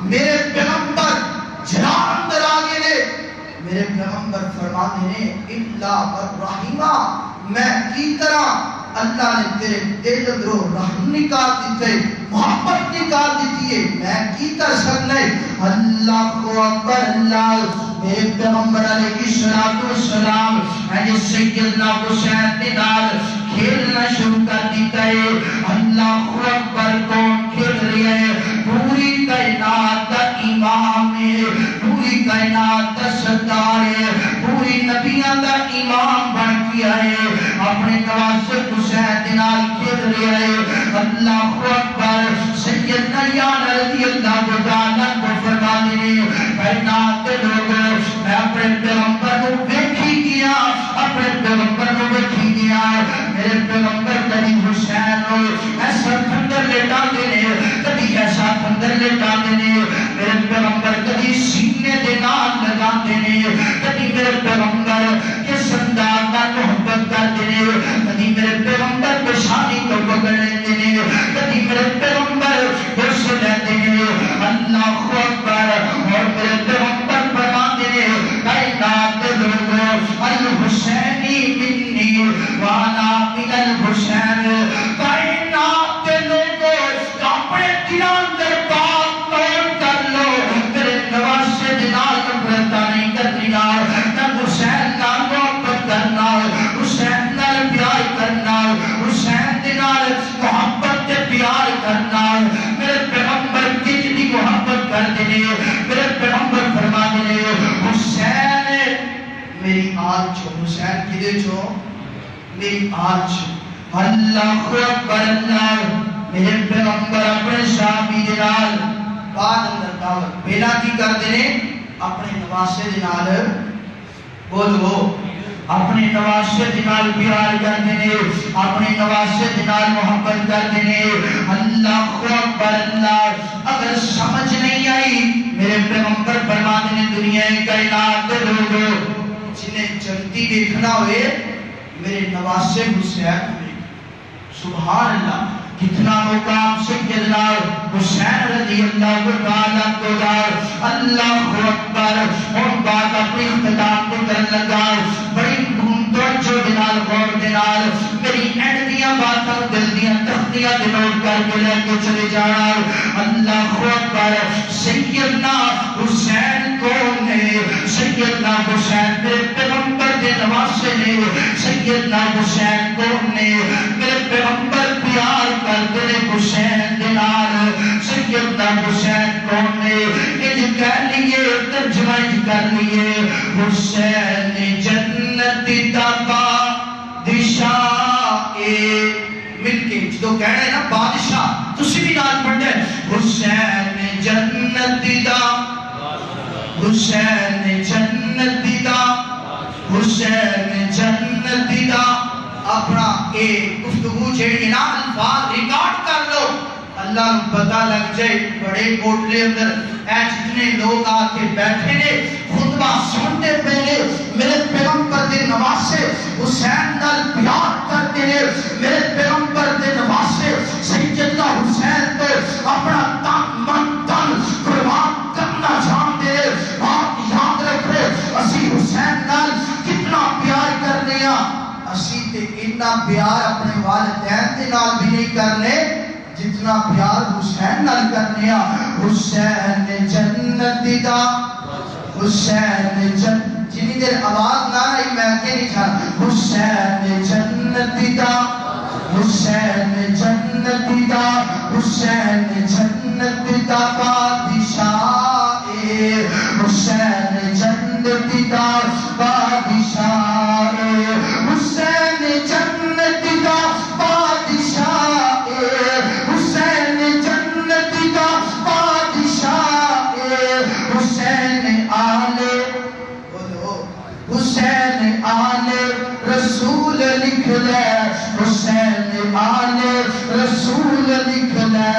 S1: میرے پیغمبر جناب اندر آگے لے میرے پیغمبر فرماتے ہیں اللہ الرحیمہ میں کی طرح اللہ نے تیرے دل اندروں رحم نکال دیتے محبت نکال دیتی ہے میں کی کر سکنے اللہ اکبر اللہ میرے پیغمبر علیہ السلام ہے سیدنا حسین کے نال کھیلنا شروع کر دیتا ہے اللہ اکبر کون کھیل رہی ہے پوری کائنات کا امام ہے پوری کائنات کا سردار ہے پوری نبیوں کا امام بن گیا ہے اپنے نواسے حسین کے نال کھیل رہا ہے اللہ اکبر سیدنا یعلا رضی اللہ تعالیٰ کو فرماتے ہیں کائنات کے لوگوں میں اپنے پیغمبر کو دیکھی گیا اپنے پیغمبر کو دیکھی گیا میرے پیغمبر کبھی حسین ہو ایسا تھندر لیٹا دینے کبھی ایسا تھندر لیٹا دینے میرے پیغمبر کبھی سینے دے نام لگا دینے کبھی میرے پیغمبر کس انداز کا محبت کر دینے کبھی میرے پیغمبر پشانی کو پکڑنے دینے کبھی میرے پیغمبر بس لے دینے اللہ اکبر اور میرے پیغمبر فرما دینے کائنات لوگوں الحسینی منی وانا من الحسین کائنات لوگوں اپنے دلان در بات نوٹ کر لو میرے نواسے دلال نفرتہ نہیں کرنی نہ حسین کا محبت کرنا حسین نال پیار کرنا حسین دلال محبت کے پیار کرنا میرے پیغمبر کتنی محبت کر دینے میرے پیغمبر فرما دینے حسین میری آج چھو حسین کدے چھو میری آج اللہ اکبر اللہ میرے پیغمبر اپنے صحابی دلال بعد اندر دعوت بیلا کی کر دینے اپنے نواسے دلال بولو اپنے نواسے دلال پیار کر دینے اپنے نواسے دلال محبت کر دینے اللہ اکبر اللہ اگر سمجھ نہیں آئی میرے پیغمبر فرما دینے دنیا کائنات لوگوں جنہیں جنتی دیکھنا ہوئے میرے نواسے حسین سبحان اللہ کتنا مقام سیدنا حسین رضی اللہ تعالیٰ کو دار اللہ اکبر اور بات اپنی اختتام کو کرنے لگا بڑی توجہ دے نال غور دے نال میری اینڈ دیاں باتاں دل دیاں تختیاں دے نوٹ کر کے لے کے چلے جانا اللہ اکبر سیدنا حسین کون نے سیدنا حسین میرے پیغمبر دے نواسے نے سیدنا حسین کون نے میرے پیغمبر پیار کرتے نے حسین دے نال سیدنا حسین کون نے انج کہہ لیے ترجمہ کر لیے حسین جنت دا بادشاہ مل کے جو کہہ رہے ہیں نا بادشاہ تسی بھی نال پڑھے حسین جنت دا حسین جنت دا حسین جنت دا اپنا ایک گفتگو چھیڑی نا الفاظ ریکارڈ کر لو اللہ پتہ لگ جائے بڑے کوٹلے اندر اے جتنے لوگ آ کے بیٹھے نے خطبہ سنتے پہلے میرے پیغمبر دے نواسے حسین نال پیار کرتے ہیں میرے پیغمبر دے نواسے سیدنا حسین پہ اپنا تن من تن قربان کرنا جانتے ہیں بات یاد رکھے اسی حسین نال کتنا پیار کرنے ہیں اسی تے اتنا پیار اپنے والدین دے نال بھی نہیں کرنے جتنا پیار حسین نال کرنے ہیں حسین جنت دا حسین جنی دیر آواز نہ رہی میں کہ نہیں چھا حسین جنت دا حسین جنت دا حسین جنت دا بادشاہ حسین جنت دا بادشاہ حسین جنت دا بادشاہ حسین جنت دا بادشاہ حسین آلے حسین آلے رسول لکھ لے حسین آلے رسول لکھ لے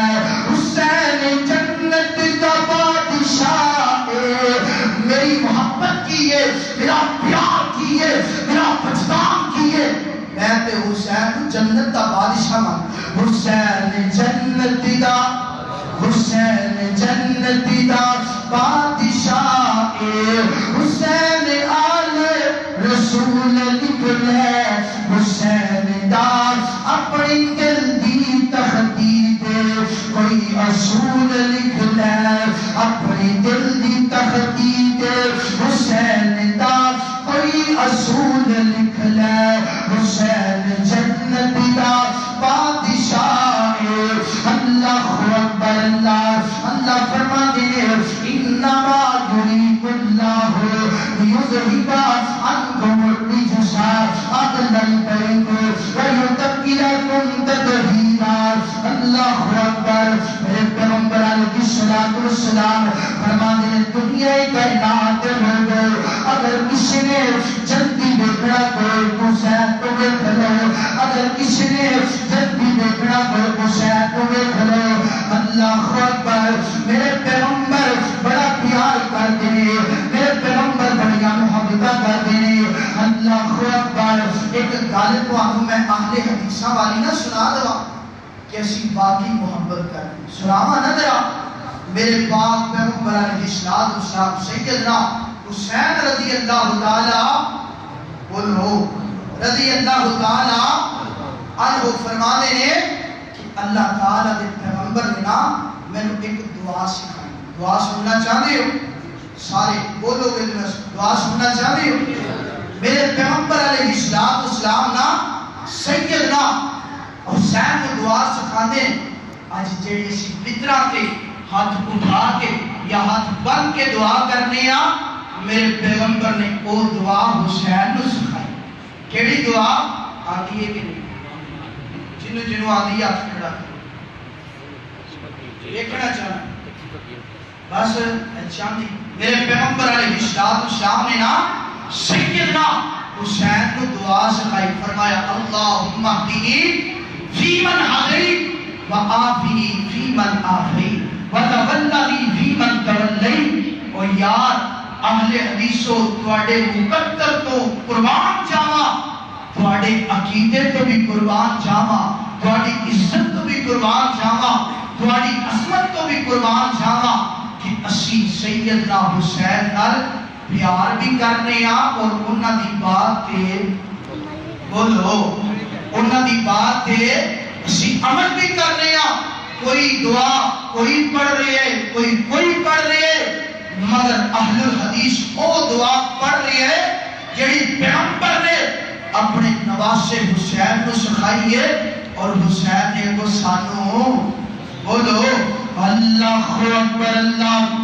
S1: حسین جنت دا بادشاہ میری محبت کیے میرا پیار کیے میرا وجدان کیے میں تے حسین جنت دا بادشاہ مان حسین جنت دا حسین جنت دا بادشاہ حسین آلے رسول لکھ لے حسین دا اپنی دل دی تخدید کوئی اصول لکھ لے اپنی دل دی تخدید حسین دا کوئی اصول لکھ لے حسین جنت دا بادشاہ اللہ اکبر اللہ فرما دے انما یرید اللہ لیذہب عنکم الرجس اہل البیت ویطہرکم تطہیرا اللہ اکبر میرے پیغمبر علیہ السلام فرما دے دنیا کائنات ہو گئے اگر کسی نے جلدی دیکھنا کوئی حسین کو دیکھ لو اگر کسی نے جلدی دیکھنا کوئی حسین کو دیکھ لو اللہ اکبر میرے پیغمبر بڑا پیار کرتے ہیں میرے پیغمبر بڑا محبت کرتے ہیں اللہ اکبر ایک گل کو آپ میں اہل حدیثہ والی نہ سنا دوا کہ اسی باقی محبت کرتے ہیں سناوا نہ درا میرے پاک پیغمبر علیہ السلام سیدنا حسین رضی اللہ تعالی بولو رضی اللہ تعالی عنہ فرمانے نے کہ اللہ تعالی دے پیغمبر نے نا میں نے ایک دعا سکھائی دعا سننا چاہتے ہو سارے بولو گے دعا سننا چاہتے ہو میرے پیغمبر علیہ السلام نا سیدنا حسین کو دعا سکھانے آج جیڑی سی بطرہ کے ہاتھ اٹھا کے یا ہاتھ بند کے دعا کرنے میرے پیغمبر نے وہ دعا حسین کو سکھائی کیڑی دعا آتی ہے کہ نہیں جنو آتی ہے آپ کھڑا دیکھنا چاہنا بس چاہتی میرے پیغمبر علیہ السلام نے نا سیدنا حسین کو دعا سکھائی فرمایا اللہم اہدنی فی من ہدیت وعافنی فی من عافیت وتولنی فی من تولیت اور یار اہل حدیثو تواڈے مقدر تو قربان جاواں تواڈے عقیدے تو بھی قربان جاواں تواڈی عزت تو بھی قربان جاواں تواڈی عظمت تو بھی قربان جاواں کہ اسی سیدنا حسین نال پیار بھی کرنے اور انہاں دی بات تے بولو انہاں دی بات تے اسی عمل بھی کر رہے ہیں. کوئی دعا کوئی پڑھ رہے ہے, کوئی پڑھ رہے ہے, مگر اہل الحدیث او دعا پڑھ رہے ہے جڑی پیغمبر نے اپنے نواسے حسین کو سکھائی ہے, اور حسین نے کو سانو. بولو اللہ اکبر اللہ.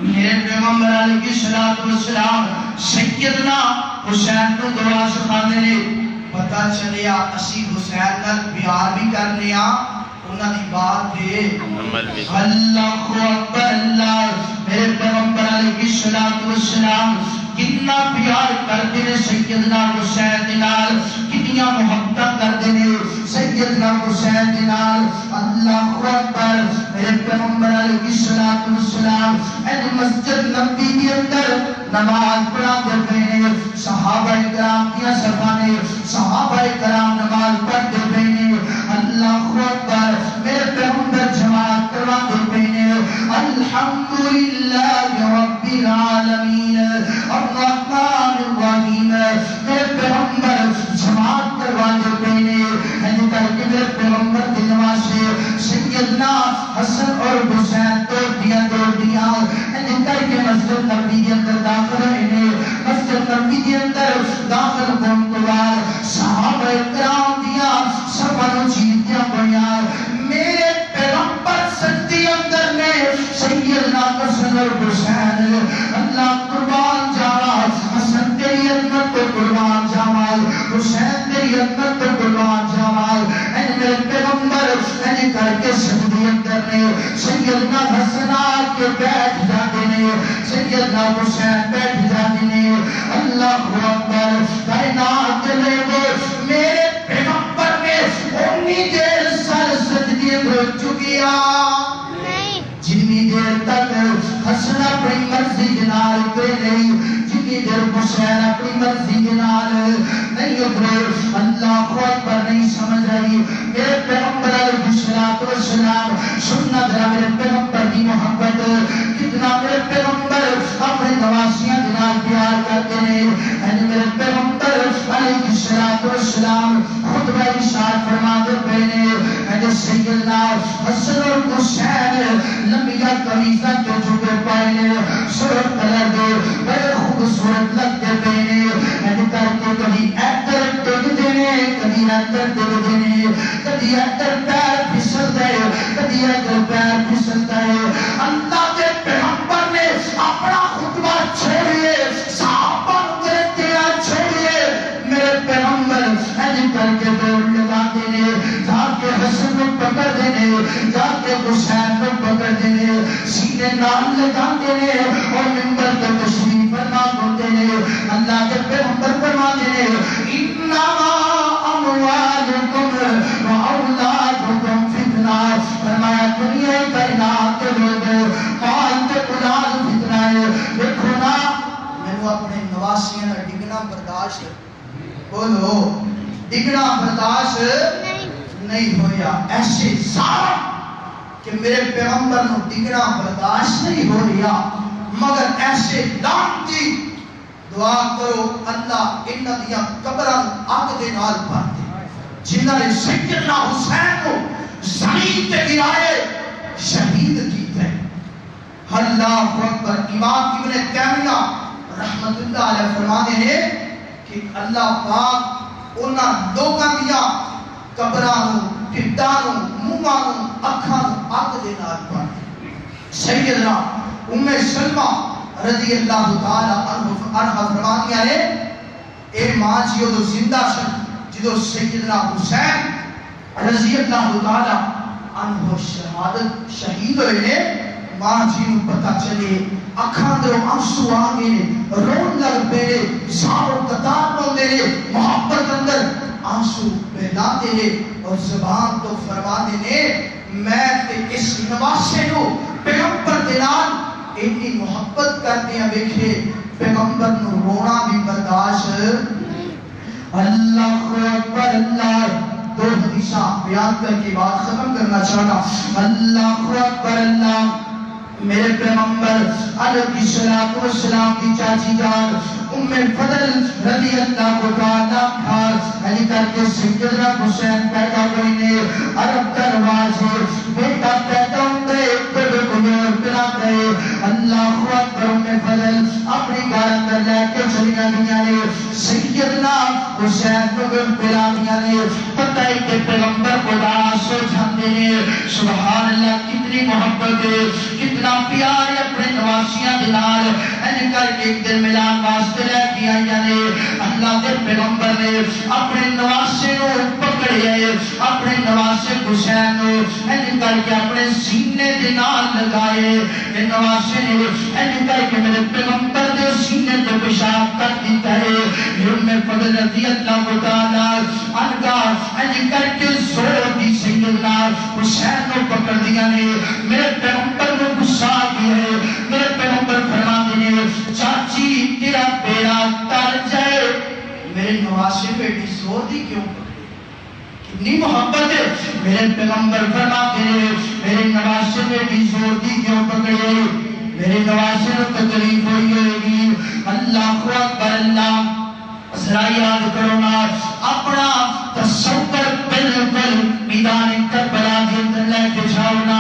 S1: میرے پیغمبر علیہ السلام سیدنا حسین کو دعا سکھانے نے. پتہ چلیا اسی حسین نال پیار بھی کرنے آ, انہاں دی بات دے اللہ اکبر اللہ. میرے پیغمبر علیہ السلام کتنا پیار کرتے ہیں سیدنا حسین دے نال, کتنیاں محبت کرتے ہیں سیدنا حسین دے نال. اللہ اکبر. میرے پیغمبر علیہ السلام این مسجد نبی کے اندر نماز پڑھا کرتے ہیں. صحابہ کرام کیا صفانے صحابہ کرام نماز پڑھتے ہیں. اللہ اکبر. میرے پیغمبر جماعت کروا دیتے ہیں. الحمدللہ رب العالمین الرحمن الرحیم. میرے پیغمبر جماعت کروا دیتے ہیں. میرے پیغمبر کے نواسے سیدنا حسن اور حسین توڑ دیا کر کے مسجد نبی کے اندر داخل ہوئے. مسجد نبی کے اندر داخل ہونے کے بعد صحابہ کرام دیا سبھانو چیزیں پڑھیا. میرے پیغمبر سجدے اندر نے سیدنا حسن اور حسین اللہ قربان جاوا, حسن تیری عظمت تو قربان جاوا, حسین تیری عظمت تو قربان جاوا. میرے پیغمبر کر کے سجدے اندر نے سیدنا حسن آ کے بیٹھ جاتے نے, سیدنا حسین بیٹھ جاتے نے. اللہ اکبر. کائنات کے لوگوں میرے پیغمبر نے اتنی دیر سر سجدے میں چکیا جتنی دیر تک حسن اپنی مرضی کے نال اترے نہیں, جتنی دیر حسین اپنی مرضی کے نال نہیں اترے. اللہ اکبر. نہیں سمجھ رہی میرے پیغمبر علیہ السلام سننا ذرا میرے پیغمبر کی محبت کتنا میرے پیغمبر اپنے نواسیاں کے نال پیار کرتے ہیں. میرے پیغمبر علیہ السلام خطبہ ارشاد فرماتے پہنے سیدنا حسن اور حسین لمبیا قمیصہ کے جھکے پائے سرخ کلر دے بڑے خوبصورت لگتے پہنے. کر کے کبھی ایتر ٹک دینے کبھی ایتر ٹک دینے, کبھی ایتر پیر پھسلتا ہے کبھی ایتر پیر پھسلتا ہے. اللہ کے پیغمبر نے اپنا خطبہ چھوڑیے صحابہ کرتے چھوڑیے. میرے پیغمبر کر کے دوڑ لگا دینے, جا کے حسن کو پکڑ دینے, جا کے حسین کو پکڑ دینے, سینے نال لگا دینے اور منبر کو تشریف فرما دینے. اللہ کے پیغمبر فرما دینے انما اموالکم و اولادکم فتنہ. فرمایا دنیا کائنات کے لوگوں مال تے اولاد فتنہ ہے. دیکھو نا میں اپنے نواسیاں نال ڈگنا برداشت, بولو ڈگنا برداشت نہیں ہویا. ایسے ظالم کہ میرے پیغمبر نو ڈگنا برداشت نہیں ہو رہا, مگر ایسے لعنتی دعا کرو اللہ انہاں دیاں قبراں اگ دے نال بھر دے جنہاں نے سیدنا حسین کو زمین تے گرائے شہید کیتے. اللہ اکبر. امام ابن تیمیہ رحمت اللہ علیہ فرماتے ہیں کہ اللہ پاک انہاں لوگاں دیاں قبراں نوں ٹھڈاں نوں منہاں نوں اکھاں نوں اگ دے نال بھر دے. سیدنا ام سلمہ رضی اللہ تعالی عنہ فرماتی ہیں اے ماں جیو دو زندہ سن جدو سیدنا حسین رضی اللہ تعالی عنہ شہید ہوئے نے. ماں جی نو پتہ چلے اکھاں دے آنسو آ گئے, رون لگ پے, سارو قطار روندے نے, محبت اندر آنسو بہلاتے نے اور زبان تو فرماتے نے میں تے اس نواسے نو پیغمبر دے نال اتنی محبت کرتے ہیں دیکھے پیغمبر نو رونا بھی برداشت. اللہ اکبر اللہ. دو حدیثاں بیان کر کے بات ختم کرنا چاہتا. اللہ اکبر اللہ. میرے پیغمبر علیہ السلام کی چاچی جان ام فضل رضی اللہ تعالیٰ خاص علی کر کے سیدنا حسین پیدا ہوئی نے عرب دروازے بیٹا پیدا ہوندے بڑے کنور پلا گئے اللہ اکبر ام فضل اپنی گھر اندر لے کے چلیاں گیا نے سیدنا حسین کو پلا گیا نے پتہ ہے کہ پیغمبر خدا سو جاندے نے سبحان اللہ کتنی محبت ہے کتنا پیار ہے اپنے نواسیاں دلال این کر کے ایک دن ملان واسطے لے کے آئی نے اللہ کے پیغمبر نے اپنے نواسے کو پکڑے اپنے نواسے حسین کو این کر کے اپنے سینے دنال لگائے نواسے نے این کر کے میرے پیغمبر دے سینے تو پیشاب کر دیتا ہے ام فضل رضی اللہ تعالیٰ عنہ این کر کے زور دی سیدنا حسین کو پکڑ دیا نے میرے پیغمبر کو غصہ کیا ہے میرے پیغمبر فرما دینے چاچی تیرا بیڑا تر جائے میرے نواسے بیٹی زور دی کیوں پکڑی کتنی محبت ہے میرے پیغمبر فرما دینے میرے نواسے بیٹی زور دی کیوں پکڑے میرے نواسے کو تکلیف ہوئی ہوئے گی اللہ اکبر اللہ ذرا یاد کرو نا اپنا تصور بالکل میدان کربلا کے اندر لے کے جاؤ نا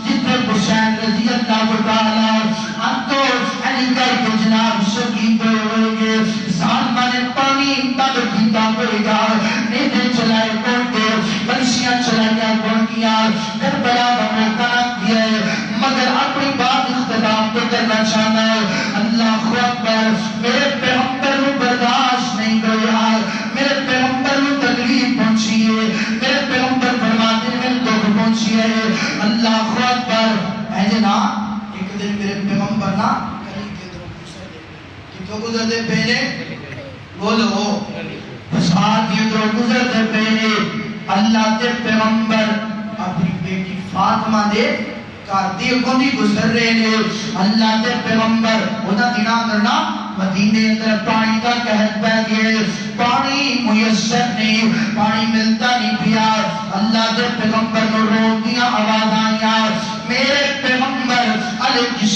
S1: جتنے حسین رضی اللہ تعالیٰ عنہ علی کر کے جناب شہید ہوئے گے ظالمہ نے پانی تب پیتا پڑے گا نیدے چلائے کون کے بنشیاں چلائیاں کون کیا کربلا کا موقع دیا ہے مگر اپنی بات اختتام پہ کرنا چاہنا ہے اللہ اکبر میرے پیغمبر کو برداشت نہیں کریا میرے پیغمبر کو تکلیف پہنچی ہے میرے پیغمبر فرماتے ہیں میں دکھ پہنچی ہے اللہ اکبر اے جناب ایک دن میرے پیغمبر نا کہیں کے دروں گزر دے کتوں گزر دے پہلے بولو فساد کے دروں گزر دے پہلے اللہ کے پیغمبر اپنی بیٹی فاطمہ دے کارتی کو نہیں گزر رہے لے اللہ کے پیغمبر ہوتا دینا کرنا مدینے اندر پانی کا قحط بہ گئے پانی میسر نہیں پانی ملتا نہیں پیا اللہ کے پیغمبر کو روک دیا آواز آیا میرے پیغمبر علیہ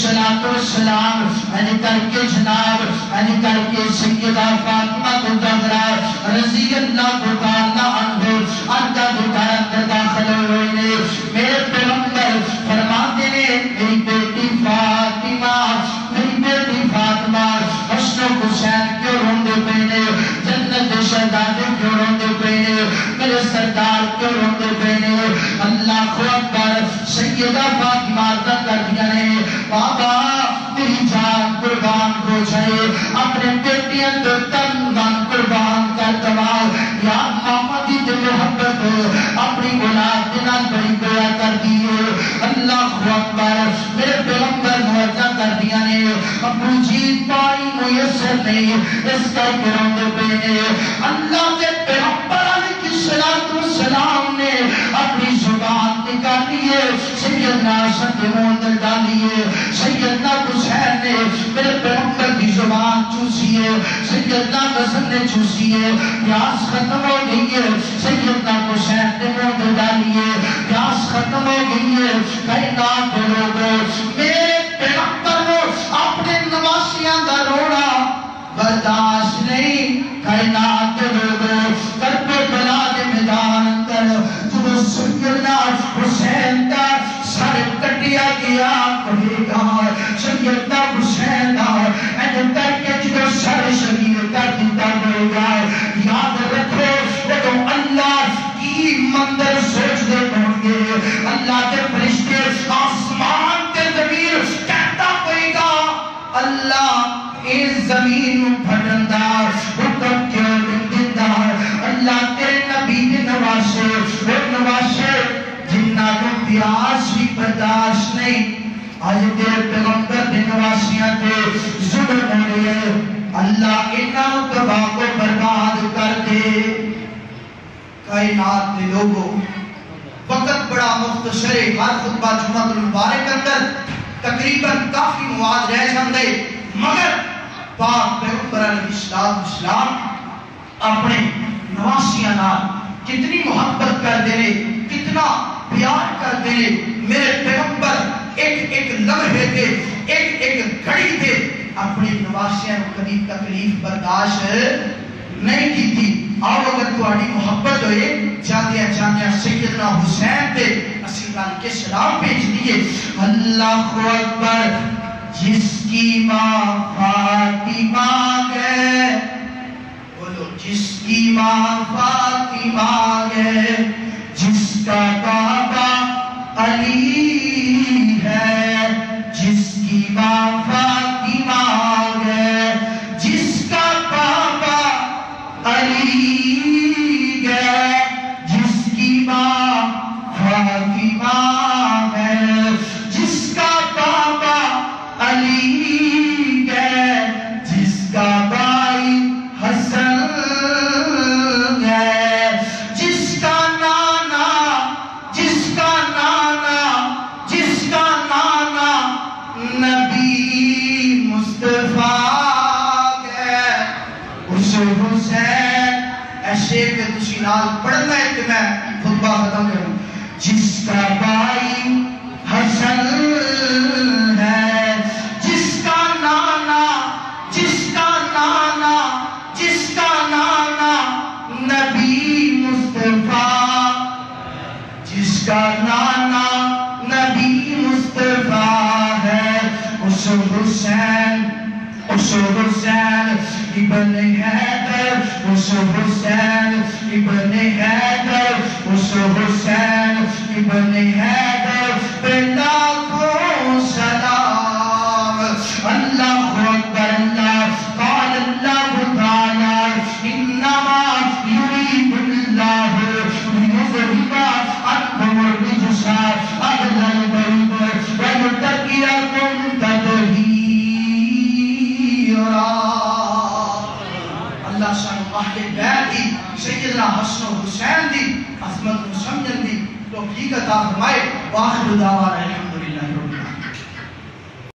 S1: السلام علی کر کے جناب علی کر کے سیدہ فاطمہ کو زہرا رضی اللہ تعالیٰ عنہ عنہ اندر داخل ہوئے نے میرے پیغمبر فرماتے ہیں میری بیٹی فاطمہ حسن و حسین کیوں روندے پہنے جنت شہزادے کیوں روندے پہنے میرے سردار کیوں روندے پہنے اللہ اکبر سیدہ فاطمہ عرض کر دیا نے بابا میری جان قربان ہو جائے اپنے بیٹیاں تو تن من قربان کر دوا یا محمدی جو محبت اپنی اولاد دینا بڑی بڑا کر دیئے اللہ اکبر میرے پیغمبر موجہ کر دیا نے ابو جی پانی میسر نہیں اس کا گروں پہنے اللہ کے پیغمبر علیہ السلام نے اپنی زبان نکالیے سیدنا حسن کے موندر ڈالیے سیدنا حسین نے میرے پیغمبر کی زبان چوسیے سیدنا حسن نے چوسیے پیاس ختم ہو گئی ہے سیدنا حسین نے موندر ڈالیے پیاس ختم ہو گئی ہے کائنات کے لوگوں میرے پیغمبر کو اپنے نواسیاں دا روڑا برداشت نہیں کائنات کے لوگوں کربلا کے میدان اندر جو سیدنا حسین کا سر کٹیا گیا کہے گا سیدنا حسین کا این کر کے جو سر شہید کر دیتا گئے گا یاد رکھو تو اللہ کی مندر سوچ دے ہوں گے اللہ کے فرشتے آسمان کے زمین کہتا ہوئے گا اللہ اس زمین پھٹندار حکم کیوں دندار اللہ تیرے نبی کے نواسے وہ نواسے جنہ کو پیاس بھی برداشت نہیں آج تیرے پیغمبر کے نواسیاں تے ظلم ہو رہے ہیں اللہ انہوں تباہ کو برباد کر دے کائنات کے لوگوں وقت بڑا مختصر ہے ہر خطبہ جمعہ المبارک اندر تقریباً کافی مواد رہ جاندے مگر پاک پیغمبر علیہ السلام اپنے نواسیاں نال کتنی محبت کر دے کتنا پیار کر دے میرے پیغمبر ایک ایک لمحے تھے ایک ایک گھڑی تھے اپنے نواسیاں کبھی تکلیف برداشت نہیں کی تھی. آؤ اگر تہاڈی محبت ہوئے جاندیاں جاندیاں سیدنا حسین دے اسی رل کے سلام بھیج دیے. اللہ اکبر. جس کی ماں فاطمہ ہے، بولو جس کی ماں فاطمہ ہے، جس کا بابا علی ہے، جس کی ماں فاطمہ ہے، جس کا بابا علی ہے، جس کی ماں فاطمہ ہے، جس کا بابا علی ہے، جس کا بھائی حسن ہے، جس کا نانا نبی مصطفیٰ ہے. اس حسین ایسے کہ تسی نال پڑھنا ہے کہ میں خطبہ ختم کروں. جس کا بھائی حسن ہے، جس کا نانا نبی مصطفیٰ، جس کا نانا نبی مصطفیٰ ہے. اس حسین ابن حیدر، اس حسین ابن حیدر، اس حسین ابن حیدر پہ لاکھوں سلام. اللہ اکبر. اللہ قال اللہ تعالی انما یرید اللہ لیذہب عنکم الرجس اہل البیت ویطہرکم تطہیرا. اللہ سانو اہل بیت دی سیدنا حسن و حسین دی عظمت کو سمجھن دی توفیق عطا فرمائے. واخر دعوانا